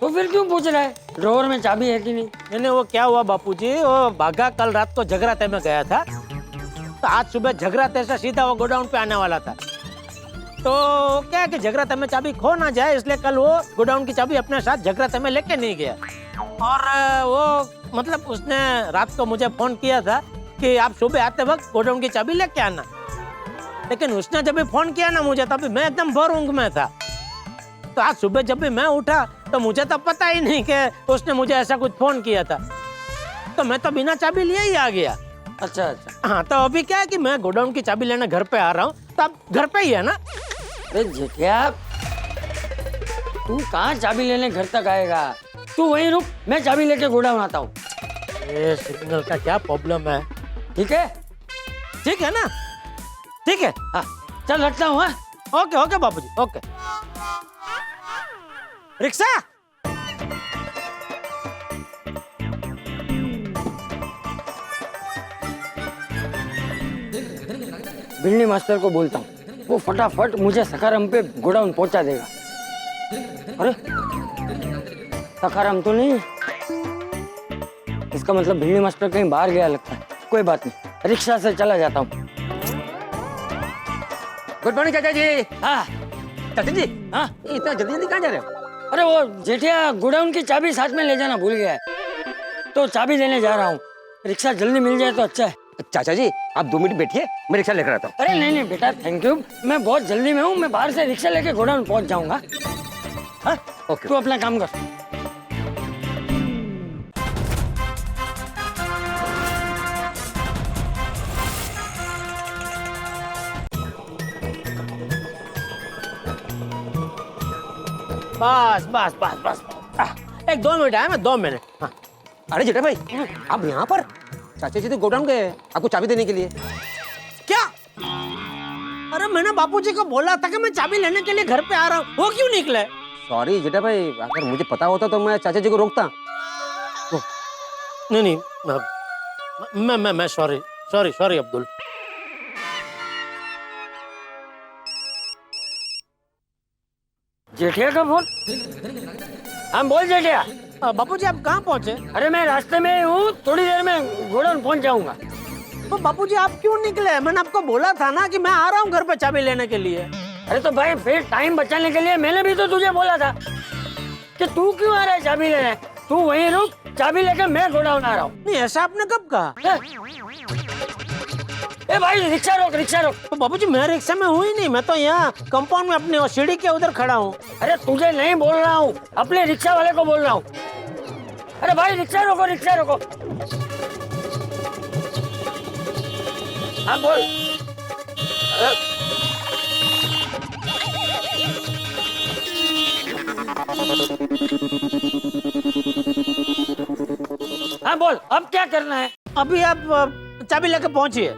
तो फिर क्यों पूछ रहा है ड्रॉवर में चाबी है कि नहीं? नहीं वो क्या हुआ बापूजी, वो बाघा कल रात को जगराते में गया था, तो आज सुबह जगराते से सीधा वो गोडाउन पे आने वाला था। तो क्या है कि जगराते में चाबी खो ना जाए, इसलिए कल वो गोडाउन की चाबी अपने साथ जगराते में लेके नहीं गया। और वो मतलब उसने रात को मुझे फोन किया था कि आप सुबह आते वक्त गोडाउन की चाबी लेके आना, लेकिन उसने जब भी फोन किया ना मुझे, तभी मैं एकदम भर ऊंघ में था। तो आज सुबह जब भी मैं उठा तो मुझे तो पता ही नहीं कि उसने मुझे ऐसा कुछ फोन किया था, तो मैं तो बिना चाबी लिए ही आ गया। अच्छा अच्छा। हाँ तो अभी क्या है कि मैं गोडाउन की चाबी लेने घर पे आ रहा हूँ, तो आप घर पे ही है ना? अरे जेठिया, तू कहाँ चाबी लेने घर तक आएगा? तू वहीं रुक, मैं चाबी लेके गोडाउन आता हूँ। ये सिग्नल का क्या प्रॉब्लम है? ठीक है? ठीक है ना? ठीक है, हाँ चल रखता हूँ। हाँ ओके ओके बाबूजी, ओके। रिक्शा, बिल्ली मास्टर को बोलता हूँ, वो फटाफट मुझे सखाराम पे गोडाउन पहुंचा देगा। अरे सखाराम तो नहीं है, इसका मतलब बिल्ली मास्टर कहीं बाहर गया लगता है। कोई बात नहीं, रिक्शा से चला जाता हूँ। गुड मॉर्निंग चाचा जी। हाँ चाचा जी, हाँ इतना जल्दी कहाँ जा रहे हो? अरे वो जेठिया गोडाउन की चाबी साथ में ले जाना भूल गया है, तो चाबी देने जा रहा हूँ। रिक्शा जल्दी मिल जाए तो अच्छा है। चाचा जी आप 2 मिनट बैठिए, मैं रिक्शा लेकर आता हूँ। अरे नहीं बेटा, थैंक यू, मैं बहुत जल्दी में हूँ। मैं बाहर से रिक्शा लेके गोडाउन पहुंच जाऊंगा। हाँ ओके। तू अपना काम कर। बस बस बस बस, एक 2 मिनट आया मैं, 2 मिनट। हाँ अरे जेठा भाई, आप यहाँ पर? चाचा जी तो गोडाउन गए आपको चाबी देने के लिए। क्या? अरे मैंने बापूजी को बोला था कि मैं चाबी लेने के लिए घर पे आ रहा हूँ, वो क्यों निकले? सॉरी जेठा भाई, अगर मुझे पता होता तो मैं चाचा जी को रोकता। नहीं मैं सॉरी अब्दुल। जेठिया का फोन? हम बोल जेठिया। बापूजी आप कहाँ पहुँचे? अरे मैं रास्ते में हूँ, थोड़ी देर में गोडाउन पहुंच जाऊंगा। तो बापूजी आप क्यों निकले? मैंने आपको बोला था ना कि मैं आ रहा हूँ घर पे चाबी लेने के लिए। अरे तो भाई फिर टाइम बचाने के लिए मैंने भी तो तुझे बोला था कि तू क्यों आ रहा है चाबी लेने। तू वहीं रुक, चाबी लेकर मैं गोडाउन आ रहा हूँ। नहीं ऐसा आपने कब कहा? ए भाई रिक्शा रोक, रिक्शा रोक। तो बाबूजी मैं रिक्शा में हूँ ही नहीं, मैं तो यहाँ कंपाउंड में अपने सीढ़ी के उधर खड़ा हूँ। अरे तुझे नहीं बोल रहा हूँ, अपने रिक्शा वाले को बोल रहा हूँ। अरे भाई रिक्शा रोको, रिक्शा रोको। हाँ बोल। हाँ बोल, अब क्या करना है? अभी आप चाबी लेके पहुंचिए।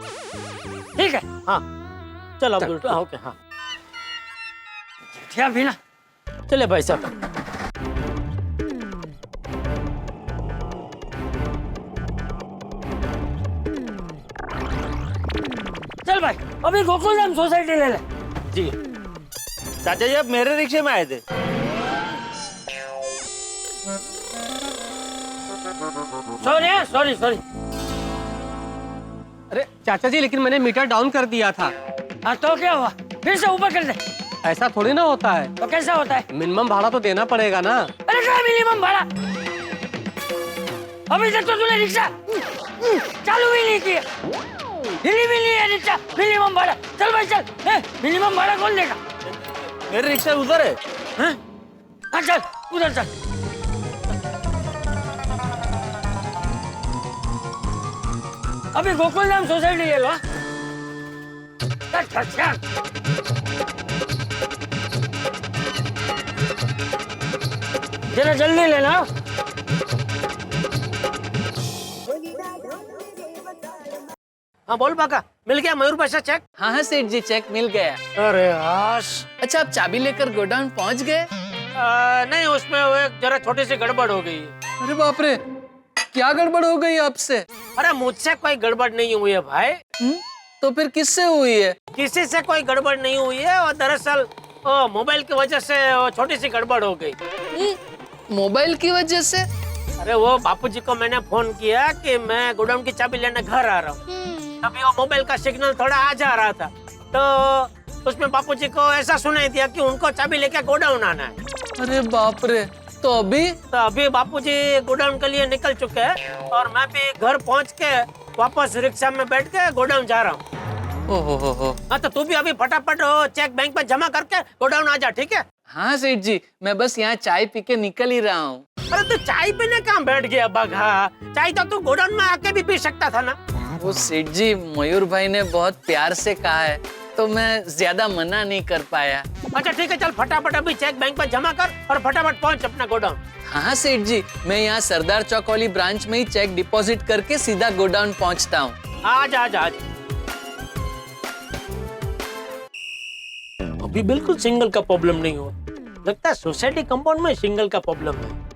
ठीक है। हाँ चलो अब्दुल। ओके हाँ जेठिया भी ना, चले भाई साहब। चल भाई, अभी गोकुलधाम सोसाइटी ले ले। जी चाचा जी आप मेरे रिक्शे में आए थे? सॉरी। अरे चाचा जी, लेकिन मैंने मीटर डाउन कर दिया था। हाँ तो क्या हुआ? फिर से ऊपर कर दे। ऐसा थोड़ी ना होता है। तो कैसा होता है? मिनिमम भाड़ा तो देना पड़ेगा ना। अरे क्या मिनिमम भाड़ा? अभी तक तो तूने रिक्शा चालू भी नहीं किया। हिली भी नहीं है रिक्शा। मिनिमम भाड़ा, चल भाई चल। मिनिमम भाड़ा कौन देगा? मेरे रिक्शा उधर है। हाँ चल उधर चल। अभी गोकुलधाम सोसाइटी ले लो। जरा जल्दी लेना। हाँ बोल बाका, मिल गया मयूर भाषा चेक? हाँ सेठ जी, चेक मिल गया। अरे आश। अच्छा, आप चाबी लेकर गोडाउन पहुंच गए? नहीं, उसमें वो एक जरा छोटी सी गड़बड़ हो गई। अरे बाप रे, क्या गड़बड़ हो गई आपसे? अरे मुझसे कोई गड़बड़ नहीं हुई है भाई। तो फिर किससे हुई है? किसी से कोई गड़बड़ नहीं हुई है, और दरअसल मोबाइल की वजह से छोटी सी गड़बड़ हो गई। मोबाइल की वजह से? अरे वो बापूजी को मैंने फोन किया कि मैं गोडाउन की चाबी लेने घर आ रहा हूँ। तभी वो मोबाइल का सिग्नल थोड़ा आ जा रहा था, तो उसमें बापूजी को ऐसा सुनाई दिया कि उनको चाबी लेके गोडाउन आना है। अरे बाप रे, तो अभी बापूजी गोडाउन के लिए निकल चुके हैं, और मैं भी घर पहुंच के वापस रिक्शा में बैठ के गोडाउन जा रहा हूँ। ओहो। हाँ तो तू भी अभी फटाफट चेक बैंक में जमा करके गोडाउन आ जा, ठीक है? हाँ सेठ जी, मैं बस यहाँ चाय पी के निकल ही रहा हूँ। अरे तू चाय पीने कहाँ बैठ गया बघा? चाय तो तू गोडाउन में आके भी पी सकता था ना। वो सेठ जी, मयूर भाई ने बहुत प्यार से कहा है, तो मैं ज्यादा मना नहीं कर पाया। अच्छा ठीक है, चल फटाफट अभी चेक बैंक में जमा कर और फटाफट पहुंच अपना गोडाउन। हाँ सेठ जी, मैं यहाँ सरदार चौक वाली ब्रांच में ही चेक डिपॉजिट करके सीधा गोडाउन पहुँचता हूँ। आजा। अभी बिल्कुल सिंगल का प्रॉब्लम नहीं हुआ, लगता है सोसाइटी कंपाउंड में सिंगल का प्रॉब्लम है।